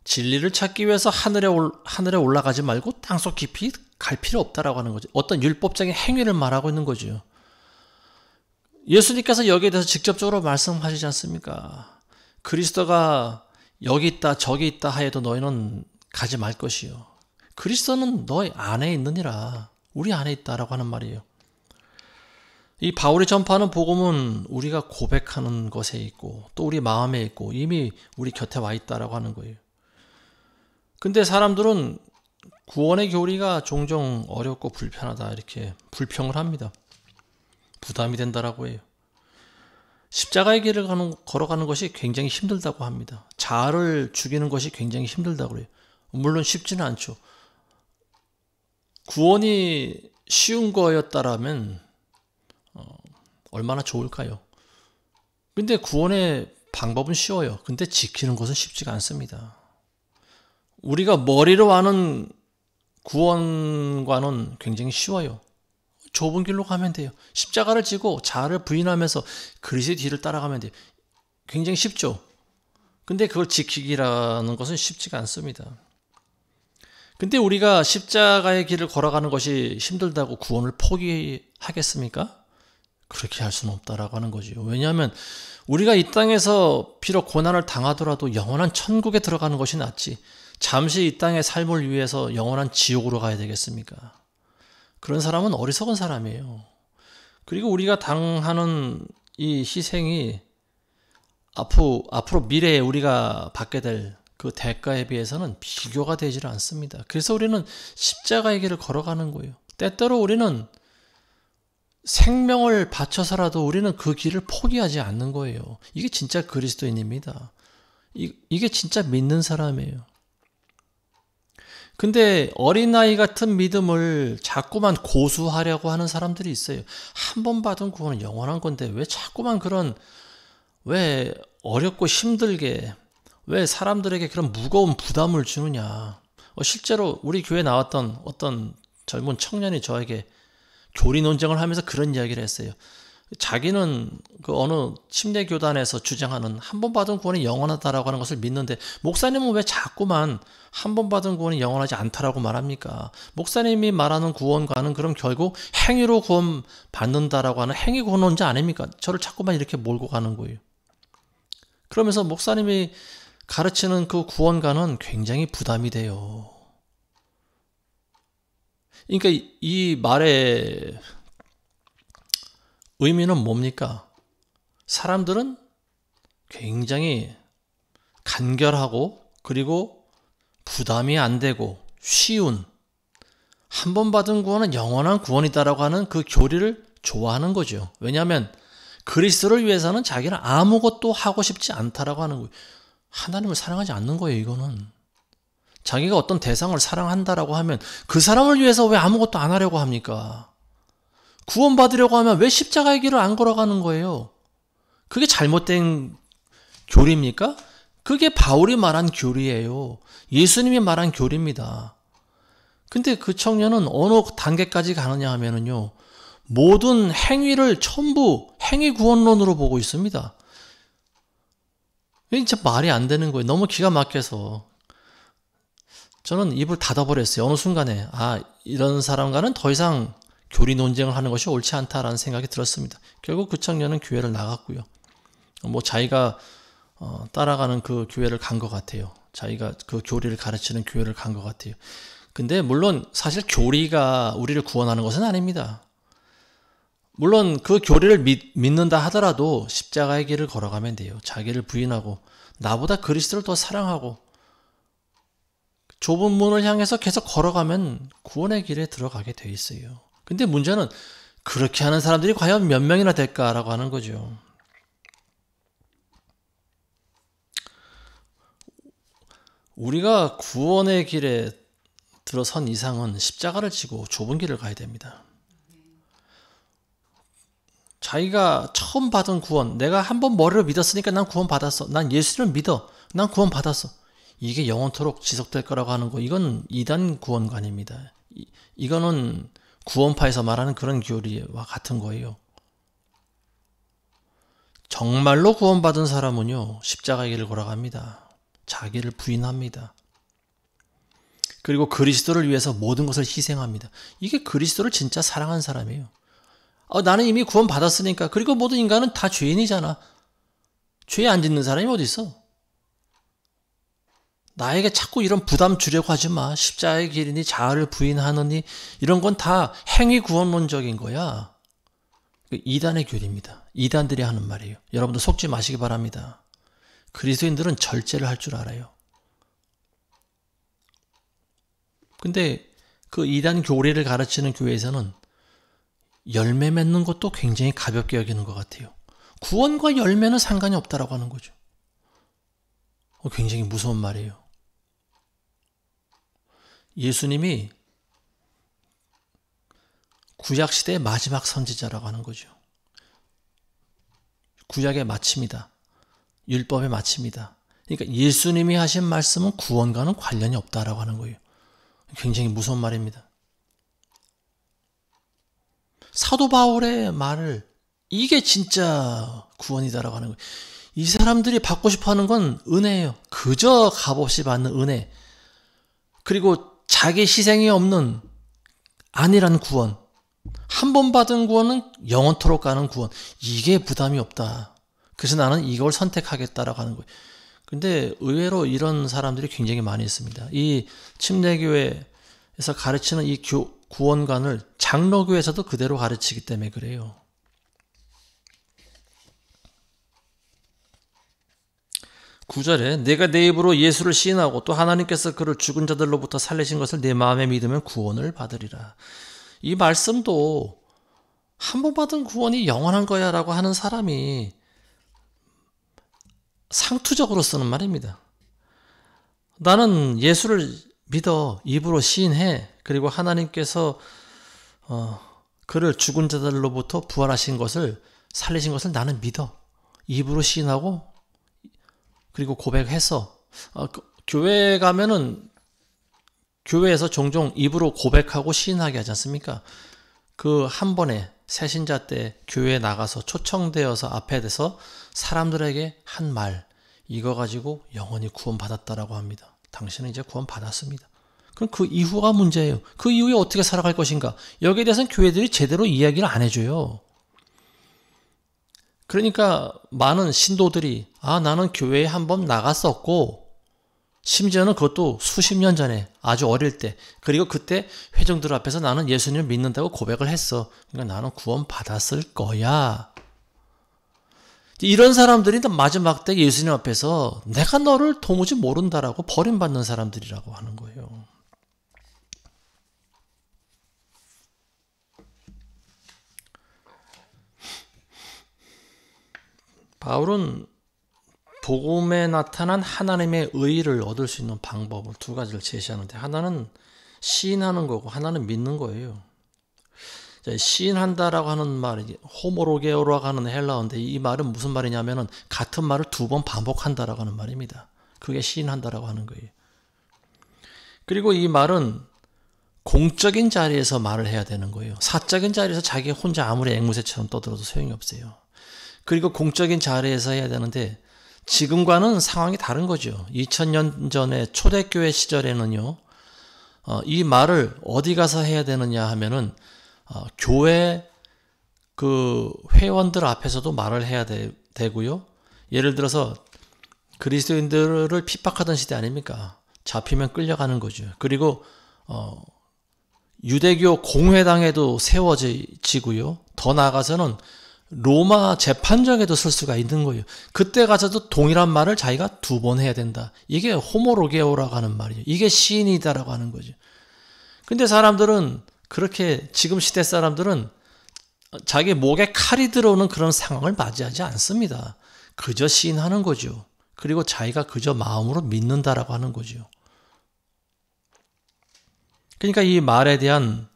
진리를 찾기 위해서 하늘에 올라가지 말고 땅속 깊이 갈 필요 없다라고 하는 거죠. 어떤 율법적인 행위를 말하고 있는 거죠. 예수님께서 여기에 대해서 직접적으로 말씀하시지 않습니까? 그리스도가 여기 있다 저기 있다 하여도 너희는 가지 말 것이요. 그리스도는 너희 안에 있느니라. 우리 안에 있다라고 하는 말이에요. 이 바울이 전파하는 복음은 우리가 고백하는 것에 있고 또 우리 마음에 있고 이미 우리 곁에 와 있다라고 하는 거예요. 근데 사람들은 구원의 교리가 종종 어렵고 불편하다 이렇게 불평을 합니다. 부담이 된다라고 해요. 십자가의 길을 걸어가는 것이 굉장히 힘들다고 합니다. 자아를 죽이는 것이 굉장히 힘들다고 해요. 물론 쉽지는 않죠. 구원이 쉬운 거였다라면 얼마나 좋을까요? 근데 구원의 방법은 쉬워요. 근데 지키는 것은 쉽지가 않습니다. 우리가 머리로 아는 구원과는 굉장히 쉬워요. 좁은 길로 가면 돼요. 십자가를 지고 자아를 부인하면서 그리스도의 뒤를 따라가면 돼요. 굉장히 쉽죠. 근데 그걸 지키기라는 것은 쉽지가 않습니다. 근데 우리가 십자가의 길을 걸어가는 것이 힘들다고 구원을 포기하겠습니까? 그렇게 할 수는 없다라고 하는 거죠. 왜냐하면 우리가 이 땅에서 비록 고난을 당하더라도 영원한 천국에 들어가는 것이 낫지 잠시 이 땅의 삶을 위해서 영원한 지옥으로 가야 되겠습니까? 그런 사람은 어리석은 사람이에요. 그리고 우리가 당하는 이 희생이 앞으로 미래에 우리가 받게 될 그 대가에 비해서는 비교가 되질 않습니다. 그래서 우리는 십자가의 길을 걸어가는 거예요. 때때로 우리는 생명을 바쳐서라도 우리는 그 길을 포기하지 않는 거예요. 이게 진짜 그리스도인입니다. 이게 진짜 믿는 사람이에요. 근데 어린아이 같은 믿음을 자꾸만 고수하려고 하는 사람들이 있어요. 한 번 받은 구원은 영원한 건데 왜 자꾸만 왜 어렵고 힘들게 왜 사람들에게 그런 무거운 부담을 주느냐. 실제로 우리 교회에 나왔던 어떤 젊은 청년이 저에게 교리 논쟁을 하면서 그런 이야기를 했어요. 자기는 그 어느 침례 교단에서 주장하는 한 번 받은 구원이 영원하다라고 하는 것을 믿는데 목사님은 왜 자꾸만 한 번 받은 구원이 영원하지 않다라고 말합니까? 목사님이 말하는 구원과는 그럼 결국 행위로 구원 받는다라고 하는 행위 구원론자 아닙니까? 저를 자꾸만 이렇게 몰고 가는 거예요. 그러면서 목사님이 가르치는 그 구원과는 굉장히 부담이 돼요. 그러니까 이 말의 의미는 뭡니까? 사람들은 굉장히 간결하고 그리고 부담이 안 되고 쉬운 한 번 받은 구원은 영원한 구원이다라고 하는 그 교리를 좋아하는 거죠. 왜냐하면 그리스도를 위해서는 자기는 아무것도 하고 싶지 않다라고 하는 거예요. 하나님을 사랑하지 않는 거예요, 이거는. 자기가 어떤 대상을 사랑한다라고 하면 그 사람을 위해서 왜 아무것도 안 하려고 합니까? 구원받으려고 하면 왜 십자가의 길을 안 걸어가는 거예요? 그게 잘못된 교리입니까? 그게 바울이 말한 교리예요. 예수님이 말한 교리입니다. 근데 그 청년은 어느 단계까지 가느냐 하면은요, 모든 행위를 전부 행위 구원론으로 보고 있습니다. 이게 진짜 말이 안 되는 거예요. 너무 기가 막혀서. 저는 입을 닫아버렸어요. 어느 순간에. 이런 사람과는 더 이상 교리 논쟁을 하는 것이 옳지 않다라는 생각이 들었습니다. 결국 그 청년은 교회를 나갔고요. 자기가 따라가는 그 교회를 간 것 같아요. 자기가 그 교리를 가르치는 교회를 간 것 같아요. 근데 물론 사실 교리가 우리를 구원하는 것은 아닙니다. 물론 그 교리를 믿는다 하더라도 십자가의 길을 걸어가면 돼요. 자기를 부인하고 나보다 그리스도를 더 사랑하고 좁은 문을 향해서 계속 걸어가면 구원의 길에 들어가게 돼 있어요. 근데 문제는 그렇게 하는 사람들이 과연 몇 명이나 될까라고 하는 거죠. 우리가 구원의 길에 들어선 이상은 십자가를 지고 좁은 길을 가야 됩니다. 자기가 처음 받은 구원, 내가 한 번 머리로 믿었으니까 난 구원 받았어. 난 예수를 믿어. 난 구원 받았어. 이게 영원토록 지속될 거라고 하는 거, 이건 이단 구원관입니다. 이거는 구원파에서 말하는 그런 교리와 같은 거예요. 정말로 구원받은 사람은요, 십자가의 길을 걸어갑니다. 자기를 부인합니다. 그리고 그리스도를 위해서 모든 것을 희생합니다. 이게 그리스도를 진짜 사랑한 사람이에요. 나는 이미 구원받았으니까. 그리고 모든 인간은 다 죄인이잖아. 죄 안 짓는 사람이 어디 있어? 나에게 자꾸 이런 부담 주려고 하지 마. 십자가의 길이니 자아를 부인하느니 이런 건 다 행위 구원론적인 거야. 이단의 교리입니다. 이단들이 하는 말이에요. 여러분들 속지 마시기 바랍니다. 그리스도인들은 절제를 할 줄 알아요. 근데 그 이단 교리를 가르치는 교회에서는 열매 맺는 것도 굉장히 가볍게 여기는 것 같아요. 구원과 열매는 상관이 없다라고 하는 거죠. 굉장히 무서운 말이에요. 예수님이 구약시대의 마지막 선지자라고 하는 거죠. 구약의 마침이다. 율법의 마침이다. 그러니까 예수님이 하신 말씀은 구원과는 관련이 없다라고 하는 거예요. 굉장히 무서운 말입니다. 사도 바울의 말을 이게 진짜 구원이다라고 하는 거예요. 이 사람들이 받고 싶어하는 건 은혜예요. 그저 값없이 받는 은혜. 그리고 자기 희생이 없는 안일한 구원. 한 번 받은 구원은 영원토록 가는 구원. 이게 부담이 없다. 그래서 나는 이걸 선택하겠다라고 하는 거예요. 근데 의외로 이런 사람들이 굉장히 많이 있습니다. 이 침례교회에서 가르치는 이 구원관을 장로교에서도 그대로 가르치기 때문에 그래요. 구절에 내가 내 입으로 예수를 시인하고 또 하나님께서 그를 죽은 자들로부터 살리신 것을 내 마음에 믿으면 구원을 받으리라. 이 말씀도 한 번 받은 구원이 영원한 거야 라고 하는 사람이 상투적으로 쓰는 말입니다. 나는 예수를 믿어 입으로 시인해. 그리고 하나님께서 그를 죽은 자들로부터 부활하신 것을 살리신 것을 나는 믿어. 입으로 시인하고 그리고 고백해서 교회 가면은 교회에서 종종 입으로 고백하고 시인하게 하지 않습니까? 그 한 번에 새신자 때 교회에 나가서 초청되어서 앞에 대서 사람들에게 한 말, 이거 가지고 영원히 구원받았다라고 합니다. 당신은 이제 구원받았습니다. 그럼 그 이후가 문제예요. 그 이후에 어떻게 살아갈 것인가? 여기에 대해서는 교회들이 제대로 이야기를 안 해줘요. 그러니까 많은 신도들이 나는 교회에 한 번 나갔었고, 심지어는 그것도 수십 년 전에 아주 어릴 때, 그리고 그때 회중들 앞에서 나는 예수님을 믿는다고 고백을 했어. 그러니까 나는 구원받았을 거야. 이런 사람들이 마지막 때 예수님 앞에서 내가 너를 도무지 모른다라고 버림받는 사람들이라고 하는 거예요. 바울은 복음에 나타난 하나님의 의를 얻을 수 있는 방법을 두 가지를 제시하는데, 하나는 시인하는 거고 하나는 믿는 거예요. 시인한다라고 하는 말이 호모로게오라고 하는 헬라어인데, 이 말은 무슨 말이냐면은 같은 말을 두 번 반복한다라고 하는 말입니다. 그게 시인한다라고 하는 거예요. 그리고 이 말은 공적인 자리에서 말을 해야 되는 거예요. 사적인 자리에서 자기 혼자 아무리 앵무새처럼 떠들어도 소용이 없어요. 그리고 공적인 자리에서 해야 되는데, 지금과는 상황이 다른 거죠. 2000년 전에 초대교회 시절에는요, 이 말을 어디 가서 해야 되느냐 하면은, 교회 그 회원들 앞에서도 말을 해야 되고요. 예를 들어서 그리스도인들을 핍박하던 시대 아닙니까? 잡히면 끌려가는 거죠. 그리고 유대교 공회당에도 세워지고요. 더 나아가서는 로마 재판정에도 설 수가 있는 거예요. 그때 가서도 동일한 말을 자기가 두 번 해야 된다. 이게 호모로게오라고 하는 말이에요. 이게 시인이다라고 하는 거죠. 근데 사람들은 그렇게, 지금 시대 사람들은 자기 목에 칼이 들어오는 그런 상황을 맞이하지 않습니다. 그저 시인하는 거죠. 그리고 자기가 그저 마음으로 믿는다라고 하는 거죠. 그러니까 이 말에 대한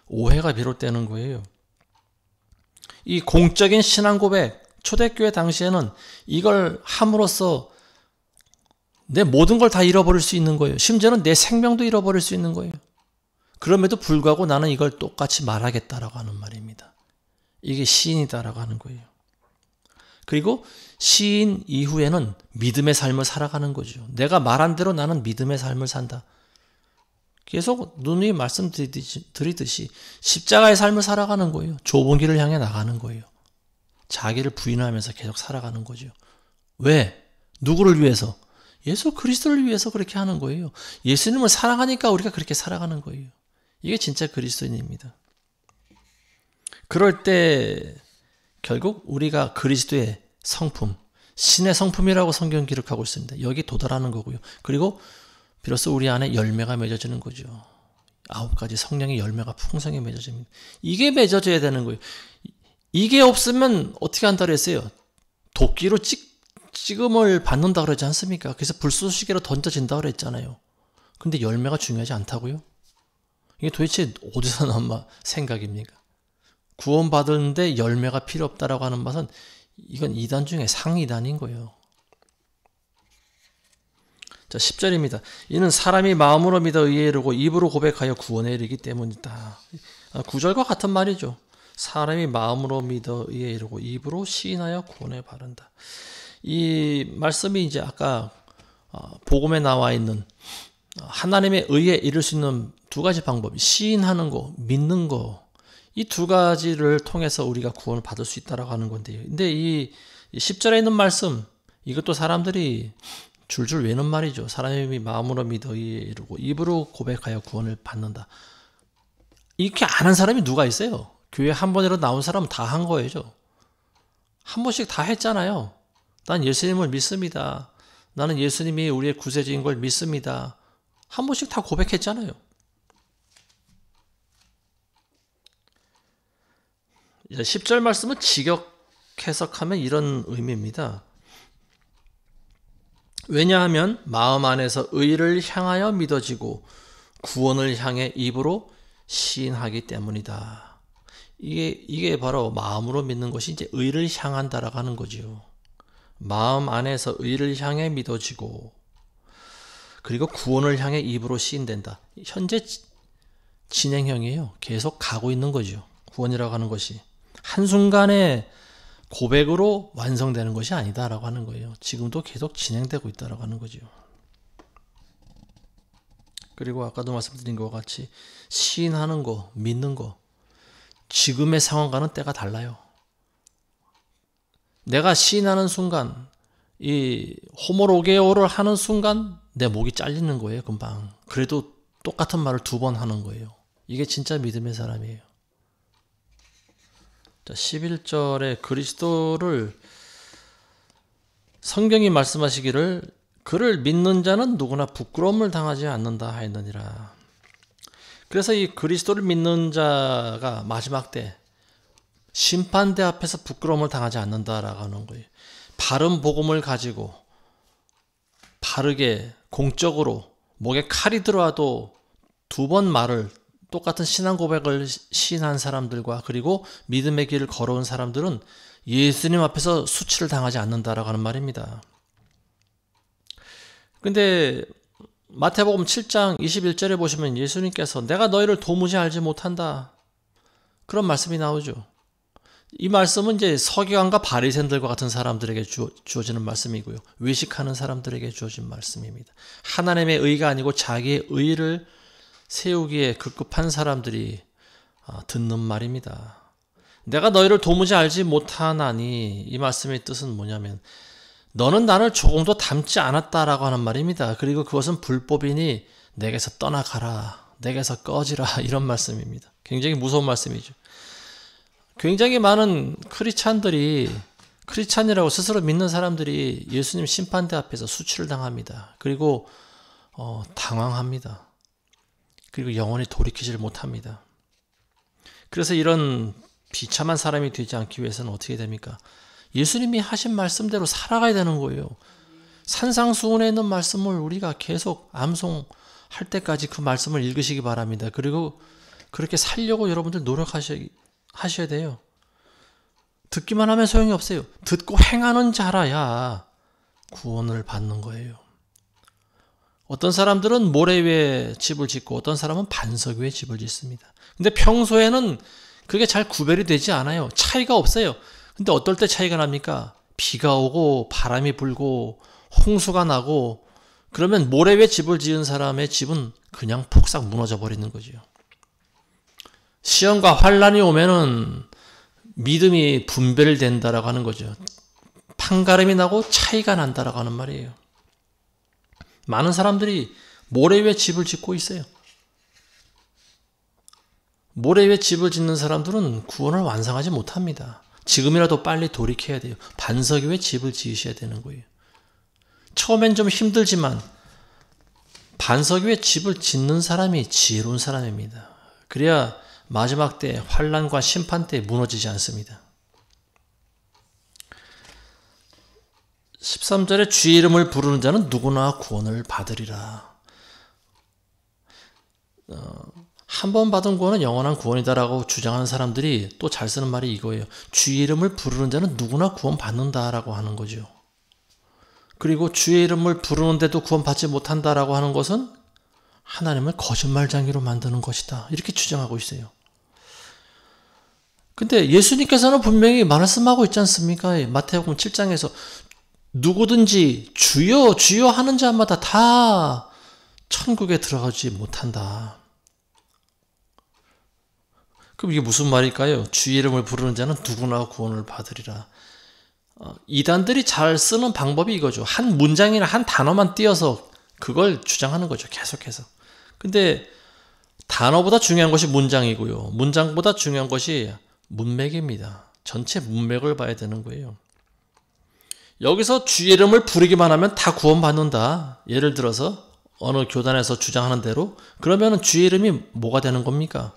오해가 비롯되는 거예요. 이 공적인 신앙 고백, 초대교회 당시에는 이걸 함으로써 내 모든 걸 다 잃어버릴 수 있는 거예요. 심지어는 내 생명도 잃어버릴 수 있는 거예요. 그럼에도 불구하고 나는 이걸 똑같이 말하겠다라고 하는 말입니다. 이게 시인이다라고 하는 거예요. 그리고 시인 이후에는 믿음의 삶을 살아가는 거죠. 내가 말한 대로 나는 믿음의 삶을 산다. 계속 누누이 말씀드리듯이 십자가의 삶을 살아가는 거예요. 좁은 길을 향해 나가는 거예요. 자기를 부인하면서 계속 살아가는 거죠. 왜? 누구를 위해서? 예수 그리스도를 위해서 그렇게 하는 거예요. 예수님을 사랑하니까 우리가 그렇게 살아가는 거예요. 이게 진짜 그리스도인입니다. 그럴 때 결국 우리가 그리스도의 성품, 신의 성품이라고 성경 기록하고 있습니다. 여기 도달하는 거고요. 그리고 비로소 우리 안에 열매가 맺어지는 거죠. 9가지 성령의 열매가 풍성히 맺어집니다. 이게 맺어져야 되는 거예요. 이게 없으면 어떻게 한다 그랬어요? 도끼로 찍음을 받는다 그러지 않습니까? 그래서 불쏘시개로 던져진다 그랬잖아요. 근데 열매가 중요하지 않다고요? 이게 도대체 어디서 나온 생각입니까? 구원받는데 열매가 필요 없다라고 하는 것은 이건 2단 중에 상이단인 거예요. 자, 10절입니다. 이는 사람이 마음으로 믿어 의에 이르고 입으로 고백하여 구원에 이르기 때문이다. 9절과 같은 말이죠. 사람이 마음으로 믿어 의에 이르고 입으로 시인하여 구원에 바른다. 이 말씀이 이제 아까 복음에 나와 있는 하나님의 의에 이를 수 있는 두 가지 방법, 시인하는 거, 믿는 거, 이 두 가지를 통해서 우리가 구원을 받을 수 있다라고 하는 건데요. 근데 이 10절에 있는 말씀, 이것도 사람들이 줄줄 외는 말이죠. 사람이 마음으로 믿어 의에 이르고 입으로 고백하여 구원을 받는다. 이렇게 아는 사람이 누가 있어요? 교회 한 번으로 나온 사람은 다 한 거예요. 한 번씩 다 했잖아요. 난 예수님을 믿습니다. 나는 예수님이 우리의 구세주인 걸 믿습니다. 한 번씩 다 고백했잖아요. 10절 말씀은 직역 해석하면 이런 의미입니다. 왜냐하면 마음 안에서 의를 향하여 믿어지고 구원을 향해 입으로 시인하기 때문이다. 이게 바로 마음으로 믿는 것이 이제 의를 향한다라고 하는 거지요. 마음 안에서 의를 향해 믿어지고 그리고 구원을 향해 입으로 시인된다. 현재 진행형이에요. 계속 가고 있는 거죠. 구원이라고 하는 것이 한순간에 고백으로 완성되는 것이 아니다라고 하는 거예요. 지금도 계속 진행되고 있다라고 하는 거죠. 그리고 아까도 말씀드린 것과 같이 시인하는 거, 믿는 거, 지금의 상황과는 때가 달라요. 내가 시인하는 순간, 이 호모로게오를 하는 순간 내 목이 잘리는 거예요, 금방. 그래도 똑같은 말을 2번 하는 거예요. 이게 진짜 믿음의 사람이에요. 자, 11절에 그리스도를 성경이 말씀하시기를 그를 믿는 자는 누구나 부끄러움을 당하지 않는다 하였느니라. 그래서 이 그리스도를 믿는 자가 마지막 때 심판대 앞에서 부끄러움을 당하지 않는다라고 하는 거예요. 바른 복음을 가지고 바르게 공적으로 목에 칼이 들어와도 2번 말을 똑같은 신앙 고백을 시인한 사람들과 그리고 믿음의 길을 걸어온 사람들은 예수님 앞에서 수치를 당하지 않는다라고 하는 말입니다. 근데 마태복음 7장 21절에 보시면 예수님께서 내가 너희를 도무지 알지 못한다. 그런 말씀이 나오죠. 이 말씀은 이제 서기관과 바리새인들과 같은 사람들에게 주어지는 말씀이고요. 외식하는 사람들에게 주어진 말씀입니다. 하나님의 의가 아니고 자기의 의를 세우기에 급급한 사람들이 듣는 말입니다. 내가 너희를 도무지 알지 못하나니 이 말씀의 뜻은 뭐냐면 너는 나를 조금도 닮지 않았다라고 하는 말입니다. 그리고 그것은 불법이니 내게서 떠나가라. 내게서 꺼지라. 이런 말씀입니다. 굉장히 무서운 말씀이죠. 굉장히 많은 크리스찬이라고 스스로 믿는 사람들이 예수님 심판대 앞에서 수치를 당합니다. 그리고 당황합니다. 그리고 영원히 돌이키지를 못합니다. 그래서 이런 비참한 사람이 되지 않기 위해서는 어떻게 됩니까? 예수님이 하신 말씀대로 살아가야 되는 거예요. 산상수훈에 있는 말씀을 우리가 계속 암송할 때까지 그 말씀을 읽으시기 바랍니다. 그리고 그렇게 살려고 여러분들 노력하셔야 돼요. 듣기만 하면 소용이 없어요. 듣고 행하는 자라야 구원을 받는 거예요. 어떤 사람들은 모래 위에 집을 짓고 어떤 사람은 반석 위에 집을 짓습니다. 근데 평소에는 그게 잘 구별이 되지 않아요. 차이가 없어요. 근데 어떨 때 차이가 납니까? 비가 오고 바람이 불고 홍수가 나고 그러면 모래 위에 집을 지은 사람의 집은 그냥 폭삭 무너져 버리는 거죠. 시험과 환란이 오면은 믿음이 분별된다라고 하는 거죠. 판가름이 나고 차이가 난다라고 하는 말이에요. 많은 사람들이 모래 위에 집을 짓고 있어요. 모래 위에 집을 짓는 사람들은 구원을 완성하지 못합니다. 지금이라도 빨리 돌이켜야 돼요. 반석 위에 집을 지으셔야 되는 거예요. 처음엔 좀 힘들지만 반석 위에 집을 짓는 사람이 지혜로운 사람입니다. 그래야 마지막 때 환난과 심판 때 무너지지 않습니다. 13절에 주의 이름을 부르는 자는 누구나 구원을 받으리라. 한 번 받은 구원은 영원한 구원이다라고 주장하는 사람들이 또 잘 쓰는 말이 이거예요. 주의 이름을 부르는 자는 누구나 구원 받는다라고 하는 거죠. 그리고 주의 이름을 부르는데도 구원 받지 못한다라고 하는 것은 하나님을 거짓말쟁이로 만드는 것이다. 이렇게 주장하고 있어요. 근데 예수님께서는 분명히 말씀하고 있지 않습니까? 마태복음 7장에서 누구든지 주여 주여 하는 자마다 다 천국에 들어가지 못한다. 그럼 이게 무슨 말일까요? 주의 이름을 부르는 자는 누구나 구원을 받으리라. 이단들이 잘 쓰는 방법이 이거죠. 한 문장이나 한 단어만 띄어서 그걸 주장하는 거죠. 계속해서. 근데 단어보다 중요한 것이 문장이고요. 문장보다 중요한 것이 문맥입니다. 전체 문맥을 봐야 되는 거예요. 여기서 주의 이름을 부르기만 하면 다 구원받는다. 예를 들어서 어느 교단에서 주장하는 대로 그러면 주의 이름이 뭐가 되는 겁니까?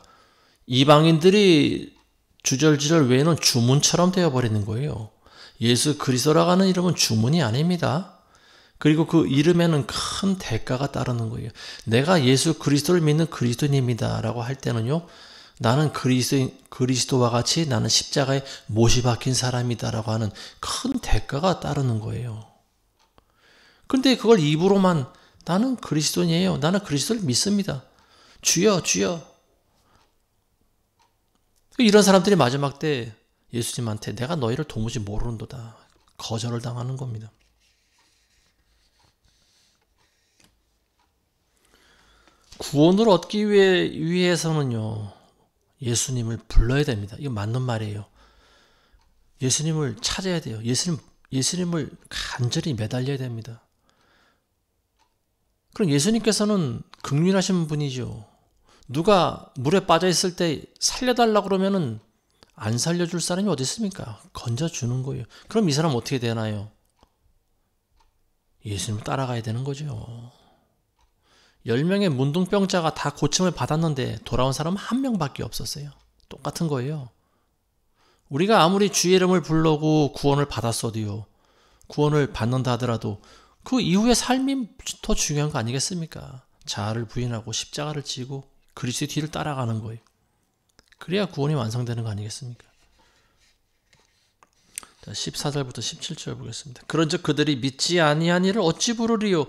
이방인들이 주절지절 외에는 주문처럼 되어버리는 거예요. 예수 그리스도라고 하는 이름은 주문이 아닙니다. 그리고 그 이름에는 큰 대가가 따르는 거예요. 내가 예수 그리스도를 믿는 그리스도인입니다 라고 할 때는요, 나는 그리스도와 같이 나는 십자가에 못이 박힌 사람이다 라고 하는 큰 대가가 따르는 거예요. 근데 그걸 입으로만 나는 그리스도인이에요. 나는 그리스도를 믿습니다. 주여 주여. 이런 사람들이 마지막 때 예수님한테 내가 너희를 도무지 모르는도다 거절을 당하는 겁니다. 구원을 얻기 위해서는요, 예수님을 불러야 됩니다. 이거 맞는 말이에요. 예수님을 찾아야 돼요. 예수님을 간절히 매달려야 됩니다. 그럼 예수님께서는 긍휼하신 분이죠. 누가 물에 빠져 있을 때 살려달라고 그러면은 안 살려줄 사람이 어디 있습니까? 건져주는 거예요. 그럼 이 사람 어떻게 되나요? 예수님을 따라가야 되는 거죠. 10명의 문둥병자가 다 고침을 받았는데 돌아온 사람은 한 명밖에 없었어요. 똑같은 거예요. 우리가 아무리 주의 이름을 부르고 구원을 받았어도요, 구원을 받는다 하더라도 그 이후의 삶이 더 중요한 거 아니겠습니까? 자아를 부인하고 십자가를 지고 그리스도의 뒤를 따라가는 거예요. 그래야 구원이 완성되는 거 아니겠습니까? 자, 14절부터 17절 보겠습니다. 그런즉 그들이 믿지 아니한 이를 어찌 부르리요?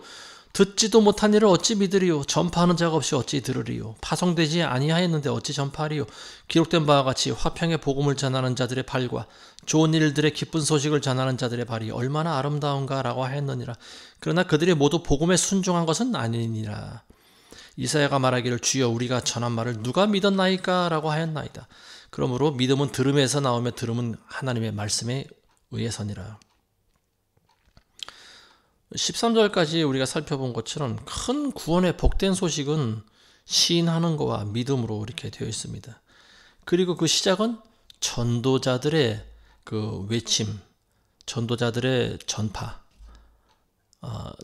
듣지도 못한 이를 어찌 믿으리요? 전파하는 자가 없이 어찌 들으리요? 파송되지 아니하였는데 어찌 전파하리요? 기록된 바와 같이 화평의 복음을 전하는 자들의 발과 좋은 일들의 기쁜 소식을 전하는 자들의 발이 얼마나 아름다운가 라고 하였느니라. 그러나 그들이 모두 복음에 순종한 것은 아니니라. 이사야가 말하기를 주여 우리가 전한 말을 누가 믿었나이까 라고 하였나이다. 그러므로 믿음은 들음에서 나오며 들음은 하나님의 말씀에 의해서니라. 13절까지 우리가 살펴본 것처럼 큰 구원의 복된 소식은 시인하는 것과 믿음으로 이렇게 되어 있습니다. 그리고 그 시작은 전도자들의 그 외침, 전도자들의 전파,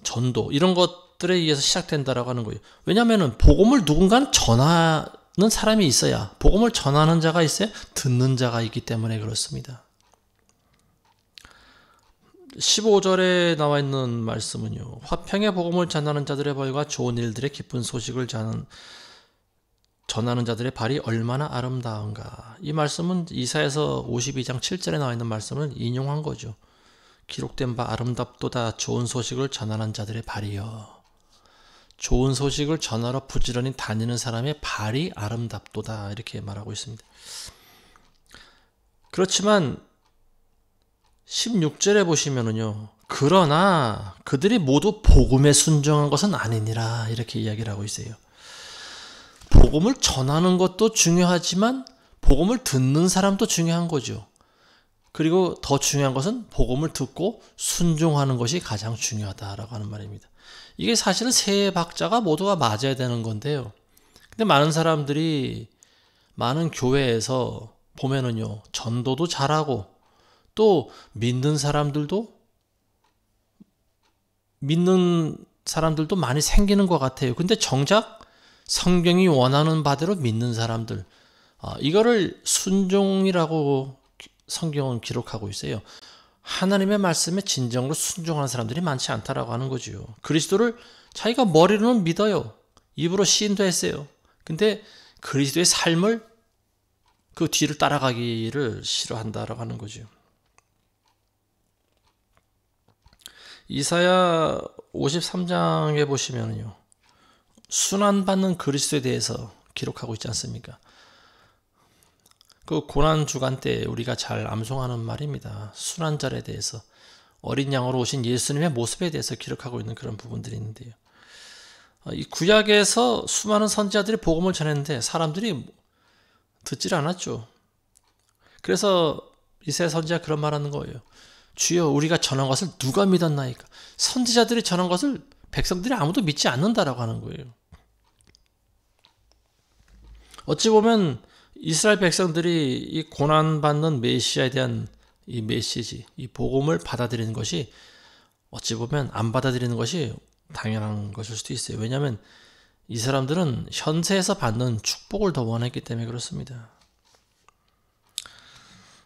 전도 이런 것들에 의해서 시작된다라고 하는 거예요. 왜냐하면 복음을 누군가는 전하는 사람이 있어야, 복음을 전하는 자가 있어야 듣는 자가 있기 때문에 그렇습니다. 15절에 나와 있는 말씀은요, 화평의 복음을 전하는 자들의 발과 좋은 일들의 기쁜 소식을 전하는 자들의 발이 얼마나 아름다운가. 이 말씀은 이사야서 52장 7절에 나와 있는 말씀을 인용한 거죠. 기록된 바 아름답도다 좋은 소식을 전하는 자들의 발이요. 좋은 소식을 전하러 부지런히 다니는 사람의 발이 아름답도다 이렇게 말하고 있습니다. 그렇지만 16절에 보시면은요, 그러나 그들이 모두 복음에 순종한 것은 아니니라 이렇게 이야기를 하고 있어요. 복음을 전하는 것도 중요하지만 복음을 듣는 사람도 중요한 거죠. 그리고 더 중요한 것은 복음을 듣고 순종하는 것이 가장 중요하다라고 하는 말입니다. 이게 사실은 세 박자가 모두가 맞아야 되는 건데요. 근데 많은 사람들이 많은 교회에서 보면은요, 전도도 잘하고 또 믿는 사람들도 많이 생기는 것 같아요. 근데 정작 성경이 원하는 바대로 믿는 사람들, 이거를 순종이라고 성경은 기록하고 있어요. 하나님의 말씀에 진정으로 순종하는 사람들이 많지 않다라고 하는 거죠. 그리스도를 자기가 머리로는 믿어요. 입으로 시인도 했어요. 근데 그리스도의 삶을 그 뒤를 따라가기를 싫어한다라고 하는 거죠. 이사야 53장에 보시면요, 순환받는 그리스도에 대해서 기록하고 있지 않습니까? 그 고난 주간 때 우리가 잘 암송하는 말입니다. 순환절에 대해서, 어린 양으로 오신 예수님의 모습에 대해서 기록하고 있는 그런 부분들이 있는데요. 이 구약에서 수많은 선지자들이 복음을 전했는데 사람들이 듣질 않았죠. 그래서 이사야 선지자가 그런 말하는 거예요. 주여 우리가 전한 것을 누가 믿었나이까? 선지자들이 전한 것을 백성들이 아무도 믿지 않는다라고 하는 거예요. 어찌 보면 이스라엘 백성들이 이 고난받는 메시아에 대한 이 메시지, 이 복음을 받아들이는 것이 어찌 보면 안 받아들이는 것이 당연한 것일 수도 있어요. 왜냐하면 이 사람들은 현세에서 받는 축복을 더 원했기 때문에 그렇습니다.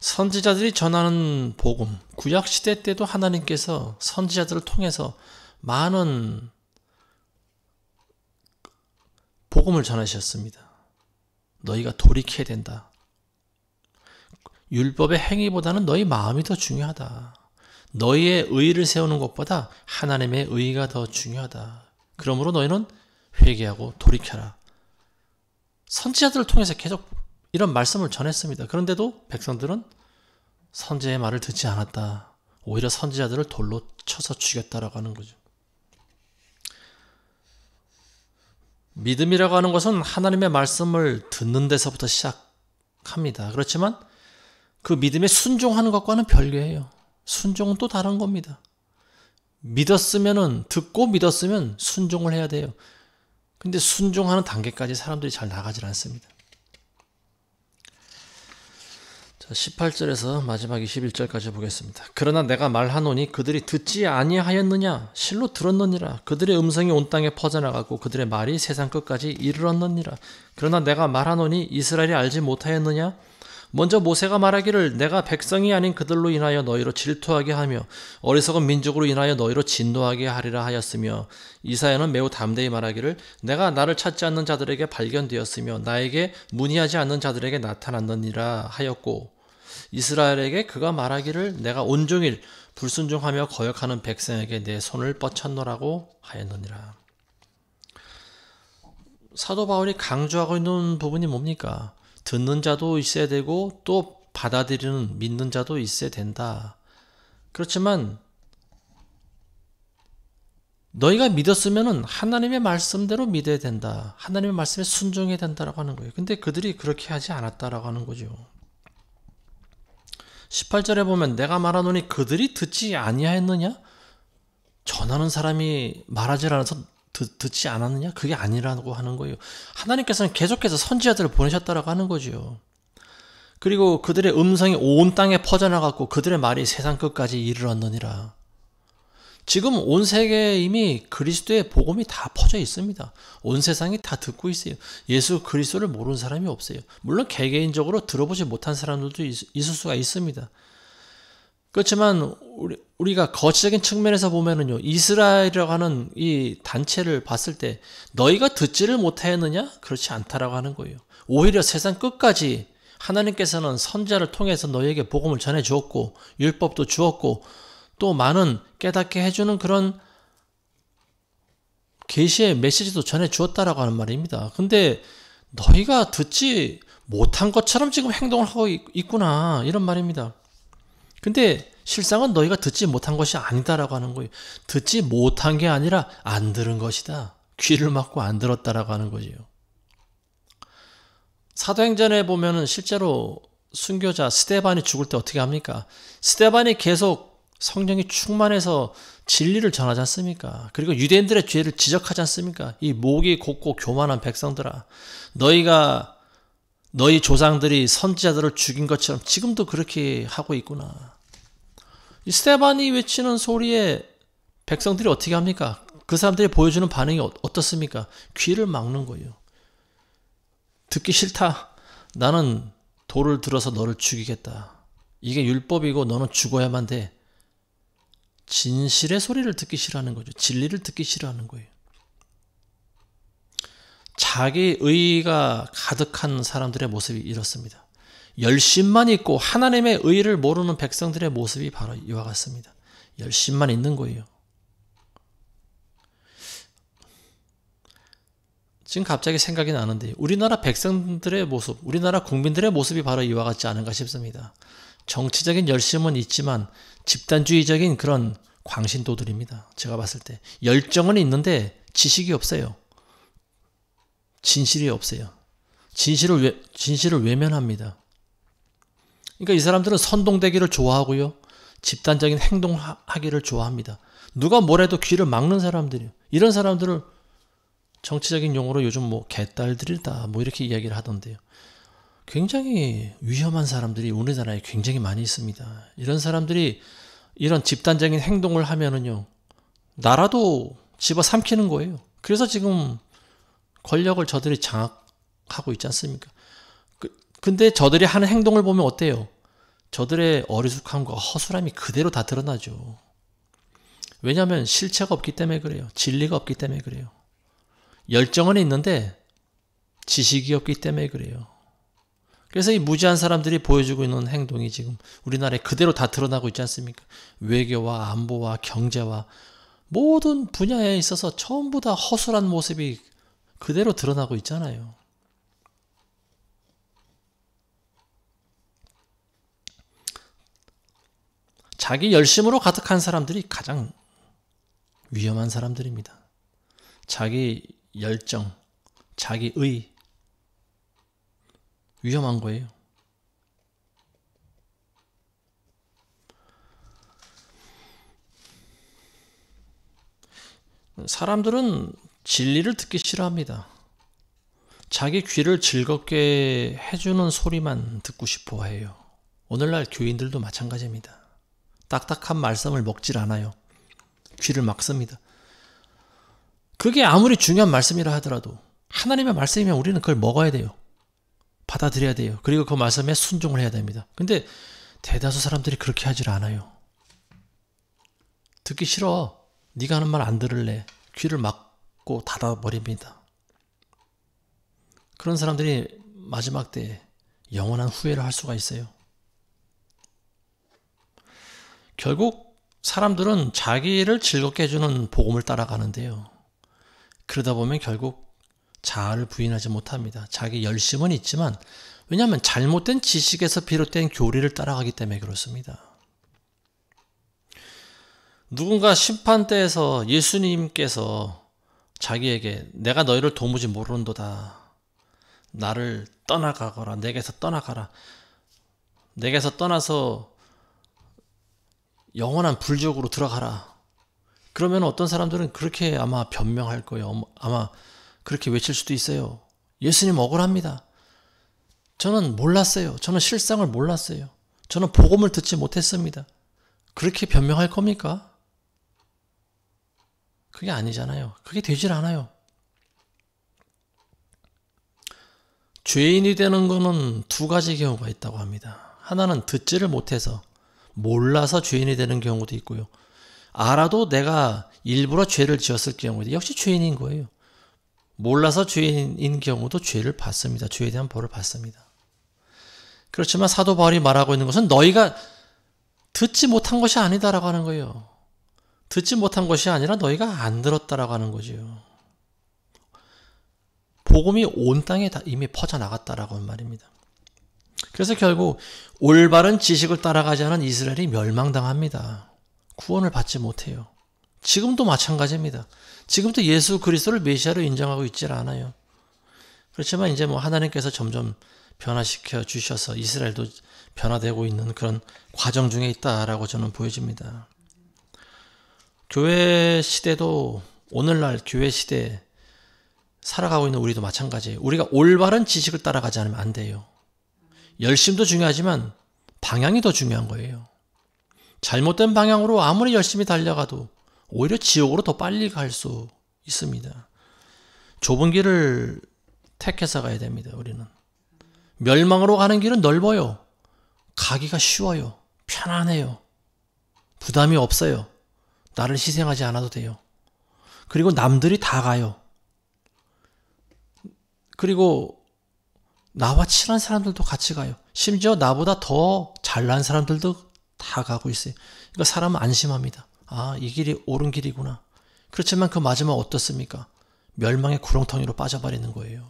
선지자들이 전하는 복음, 구약시대 때도 하나님께서 선지자들을 통해서 많은 복음을 전하셨습니다. 너희가 돌이켜야 된다. 율법의 행위보다는 너희 마음이 더 중요하다. 너희의 의를 세우는 것보다 하나님의 의가 더 중요하다. 그러므로 너희는 회개하고 돌이켜라. 선지자들을 통해서 계속 이런 말씀을 전했습니다. 그런데도 백성들은 선지자의 말을 듣지 않았다. 오히려 선지자들을 돌로 쳐서 죽였다라고 하는 거죠. 믿음이라고 하는 것은 하나님의 말씀을 듣는 데서부터 시작합니다. 그렇지만 그 믿음에 순종하는 것과는 별개예요. 순종은 또 다른 겁니다. 듣고 믿었으면 순종을 해야 돼요. 근데 순종하는 단계까지 사람들이 잘 나가질 않습니다. 자, 18절에서 마지막 21절까지 보겠습니다. 그러나 내가 말하노니 그들이 듣지 아니하였느냐? 실로 들었느니라. 그들의 음성이 온 땅에 퍼져나가고 그들의 말이 세상 끝까지 이르렀느니라. 그러나 내가 말하노니 이스라엘이 알지 못하였느냐? 먼저 모세가 말하기를 내가 백성이 아닌 그들로 인하여 너희로 질투하게 하며 어리석은 민족으로 인하여 너희로 진노하게 하리라 하였으며 이사야는 매우 담대히 말하기를 내가 나를 찾지 않는 자들에게 발견되었으며 나에게 문의하지 않는 자들에게 나타났느니라 하였고 이스라엘에게 그가 말하기를 내가 온종일 불순종하며 거역하는 백성에게 내 손을 뻗쳤노라고 하였느니라. 사도 바울이 강조하고 있는 부분이 뭡니까? 듣는 자도 있어야 되고 또 받아들이는 믿는 자도 있어야 된다. 그렇지만 너희가 믿었으면 하나님의 말씀대로 믿어야 된다. 하나님의 말씀에 순종해야 된다라고 하는 거예요. 근데 그들이 그렇게 하지 않았다라고 하는 거죠. 18절에 보면 내가 말하노니 그들이 듣지 아니하였느냐? 전하는 사람이 말하지 않아서 듣지 않았느냐? 그게 아니라고 하는 거예요. 하나님께서는 계속해서 선지자들을 보내셨다라고 하는 거죠. 그리고 그들의 음성이 온 땅에 퍼져나갔고 그들의 말이 세상 끝까지 이르렀느니라. 지금 온 세계에 이미 그리스도의 복음이 다 퍼져 있습니다. 온 세상이 다 듣고 있어요. 예수 그리스도를 모르는 사람이 없어요. 물론 개개인적으로 들어보지 못한 사람들도 있을 수가 있습니다. 그렇지만 우리가 거시적인 측면에서 보면은요, 이스라엘이라고 하는 이 단체를 봤을 때 너희가 듣지를 못하였느냐? 그렇지 않다라고 하는 거예요. 오히려 세상 끝까지 하나님께서는 선지자를 통해서 너희에게 복음을 전해 주었고 율법도 주었고 또 많은 깨닫게 해주는 그런 계시의 메시지도 전해 주었다라고 하는 말입니다. 근데 너희가 듣지 못한 것처럼 지금 행동을 하고 있구나 이런 말입니다. 근데 실상은 너희가 듣지 못한 것이 아니다라고 하는 거예요. 듣지 못한 게 아니라 안 들은 것이다. 귀를 막고 안 들었다라고 하는 거지요. 사도행전에 보면은 실제로 순교자 스데반이 죽을 때 어떻게 합니까? 스데반이 계속 성령이 충만해서 진리를 전하지 않습니까? 그리고 유대인들의 죄를 지적하지 않습니까? 이 목이 곱고 교만한 백성들아, 너희 조상들이 선지자들을 죽인 것처럼 지금도 그렇게 하고 있구나. 이 스데반이 외치는 소리에 백성들이 어떻게 합니까? 그 사람들이 보여주는 반응이 어떻습니까? 귀를 막는 거예요. 듣기 싫다. 나는 돌을 들어서 너를 죽이겠다. 이게 율법이고 너는 죽어야만 돼. 진실의 소리를 듣기 싫어하는 거죠. 진리를 듣기 싫어하는 거예요. 자기 의의가 가득한 사람들의 모습이 이렇습니다. 열심만 있고 하나님의 의의를 모르는 백성들의 모습이 바로 이와 같습니다. 열심만 있는 거예요. 지금 갑자기 생각이 나는데 우리나라 백성들의 모습, 우리나라 국민들의 모습이 바로 이와 같지 않은가 싶습니다. 정치적인 열심은 있지만 집단주의적인 그런 광신도들입니다. 제가 봤을 때 열정은 있는데 지식이 없어요. 진실이 없어요. 진실을 외면합니다. 그러니까 이 사람들은 선동되기를 좋아하고요. 집단적인 행동하기를 좋아합니다. 누가 뭐래도 귀를 막는 사람들이에요. 이런 사람들을 정치적인 용어로 요즘 개딸들이다 이렇게 이야기를 하던데요. 굉장히 위험한 사람들이 우리나라에 굉장히 많이 있습니다. 이런 사람들이 이런 집단적인 행동을 하면은요, 나라도 집어삼키는 거예요. 그래서 지금 권력을 저들이 장악하고 있지 않습니까? 근데 저들이 하는 행동을 보면 어때요? 저들의 어리숙함과 허술함이 그대로 다 드러나죠. 왜냐하면 실체가 없기 때문에 그래요. 진리가 없기 때문에 그래요. 열정은 있는데 지식이 없기 때문에 그래요. 그래서 이 무지한 사람들이 보여주고 있는 행동이 지금 우리나라에 그대로 다 드러나고 있지 않습니까? 외교와 안보와 경제와 모든 분야에 있어서 전부 다 허술한 모습이 그대로 드러나고 있잖아요. 자기 열심으로 가득한 사람들이 가장 위험한 사람들입니다. 자기 열정, 자기 의, 위험한 거예요. 사람들은 진리를 듣기 싫어합니다. 자기 귀를 즐겁게 해주는 소리만 듣고 싶어 해요. 오늘날 교인들도 마찬가지입니다. 딱딱한 말씀을 먹질 않아요. 귀를 막습니다. 그게 아무리 중요한 말씀이라 하더라도 하나님의 말씀이면 우리는 그걸 먹어야 돼요. 받아들여야 돼요. 그리고 그 말씀에 순종을 해야 됩니다. 근데 대다수 사람들이 그렇게 하질 않아요. 듣기 싫어. 네가 하는 말 안 들을래. 귀를 막고 닫아버립니다. 그런 사람들이 마지막 때에 영원한 후회를 할 수가 있어요. 결국 사람들은 자기를 즐겁게 해주는 복음을 따라가는데요. 그러다 보면 결국 자아를 부인하지 못합니다. 자기 열심은 있지만 왜냐하면 잘못된 지식에서 비롯된 교리를 따라가기 때문에 그렇습니다. 누군가 심판대에서 예수님께서 자기에게 내가 너희를 도무지 모르는도다. 나를 떠나가거라. 내게서 떠나가라. 내게서 떠나서 영원한 불지옥으로 들어가라. 그러면 어떤 사람들은 그렇게 아마 변명할 거예요. 아마 그렇게 외칠 수도 있어요. 예수님 억울합니다. 저는 몰랐어요. 저는 실상을 몰랐어요. 저는 복음을 듣지 못했습니다. 그렇게 변명할 겁니까? 그게 아니잖아요. 그게 되질 않아요. 죄인이 되는 거는 두 가지 경우가 있다고 합니다. 하나는 듣지를 못해서 몰라서 죄인이 되는 경우도 있고요. 알아도 내가 일부러 죄를 지었을 경우도 역시 죄인인 거예요. 몰라서 죄인인 경우도 죄를 받습니다. 죄에 대한 벌을 받습니다. 그렇지만 사도 바울이 말하고 있는 것은 너희가 듣지 못한 것이 아니다라고 하는 거예요. 듣지 못한 것이 아니라 너희가 안 들었다라고 하는 거죠. 복음이 온 땅에 다 이미 퍼져나갔다라고 하는 말입니다. 그래서 결국 올바른 지식을 따라가지 않은 이스라엘이 멸망당합니다. 구원을 받지 못해요. 지금도 마찬가지입니다. 지금도 예수 그리스도를 메시아로 인정하고 있질 않아요. 그렇지만 이제 하나님께서 점점 변화시켜 주셔서 이스라엘도 변화되고 있는 그런 과정 중에 있다라고 저는 보여집니다. 교회 시대도 오늘날 교회 시대에 살아가고 있는 우리도 마찬가지예요. 우리가 올바른 지식을 따라가지 않으면 안 돼요. 열심도 중요하지만 방향이 더 중요한 거예요. 잘못된 방향으로 아무리 열심히 달려가도 오히려 지옥으로 더 빨리 갈 수 있습니다. 좁은 길을 택해서 가야 됩니다. 우리는 멸망으로 가는 길은 넓어요. 가기가 쉬워요. 편안해요. 부담이 없어요. 나를 희생하지 않아도 돼요. 그리고 남들이 다 가요. 그리고 나와 친한 사람들도 같이 가요. 심지어 나보다 더 잘난 사람들도 다 가고 있어요. 그러니까 사람은 안심합니다. 아, 이 길이 옳은 길이구나. 그렇지만 그 마지막 어떻습니까? 멸망의 구렁텅이로 빠져버리는 거예요.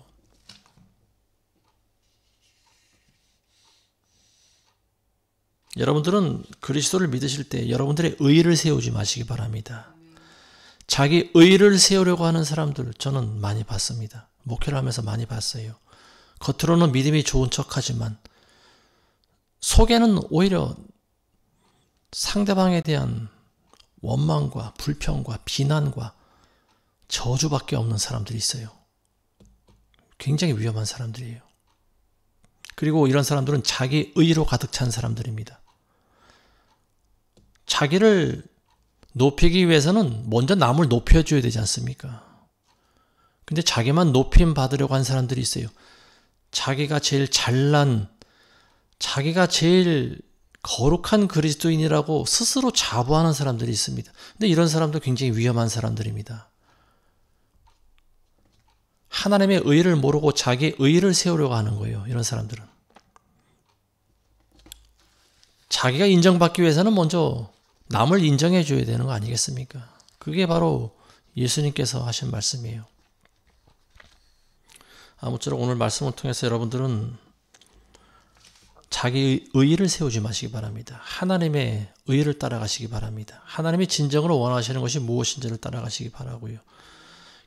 여러분들은 그리스도를 믿으실 때 여러분들의 의의를 세우지 마시기 바랍니다. 자기 의의를 세우려고 하는 사람들 저는 많이 봤습니다. 목회를 하면서 많이 봤어요. 겉으로는 믿음이 좋은 척하지만 속에는 오히려 상대방에 대한 원망과 불평과 비난과 저주밖에 없는 사람들이 있어요. 굉장히 위험한 사람들이에요. 그리고 이런 사람들은 자기 의로 가득 찬 사람들입니다. 자기를 높이기 위해서는 먼저 남을 높여줘야 되지 않습니까? 근데 자기만 높임 받으려고 하는 사람들이 있어요. 자기가 제일 잘난, 자기가 제일 거룩한 그리스도인이라고 스스로 자부하는 사람들이 있습니다. 근데 이런 사람도 굉장히 위험한 사람들입니다. 하나님의 의를 모르고 자기 의를 세우려고 하는 거예요. 이런 사람들은. 자기가 인정받기 위해서는 먼저 남을 인정해 줘야 되는 거 아니겠습니까? 그게 바로 예수님께서 하신 말씀이에요. 아무쪼록 오늘 말씀을 통해서 여러분들은 자기 의의를 세우지 마시기 바랍니다. 하나님의 의의를 따라가시기 바랍니다. 하나님이 진정으로 원하시는 것이 무엇인지를 따라가시기 바라고요.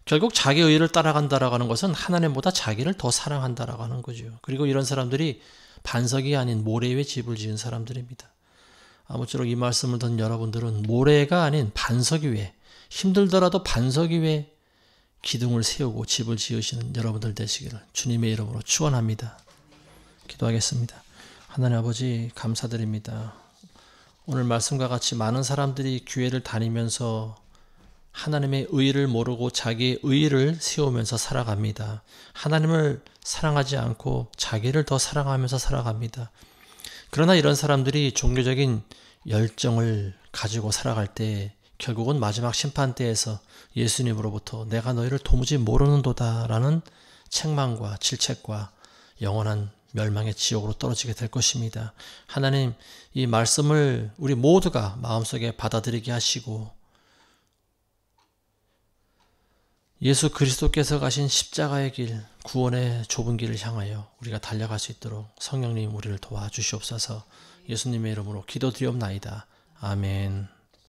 결국 자기 의의를 따라간다라고 하는 것은 하나님보다 자기를 더 사랑한다라고 하는 거죠. 그리고 이런 사람들이 반석이 아닌 모래 위에 집을 지은 사람들입니다. 아무쪼록 이 말씀을 듣는 여러분들은 모래가 아닌 반석 위에, 힘들더라도 반석 위에 기둥을 세우고 집을 지으시는 여러분들 되시기를 주님의 이름으로 축원합니다. 기도하겠습니다. 하나님 아버지 감사드립니다. 오늘 말씀과 같이 많은 사람들이 교회를 다니면서 하나님의 의의를 모르고 자기의 의의를 세우면서 살아갑니다. 하나님을 사랑하지 않고 자기를 더 사랑하면서 살아갑니다. 그러나 이런 사람들이 종교적인 열정을 가지고 살아갈 때 결국은 마지막 심판대에서 예수님으로부터 내가 너희를 도무지 모르는도다 라는 책망과 질책과 영원한 멸망의 지옥으로 떨어지게 될 것입니다. 하나님, 이 말씀을 우리 모두가 마음속에 받아들이게 하시고 예수 그리스도께서 가신 십자가의 길, 구원의 좁은 길을 향하여 우리가 달려갈 수 있도록 성령님 우리를 도와주시옵소서. 예수님의 이름으로 기도드리옵나이다. 아멘.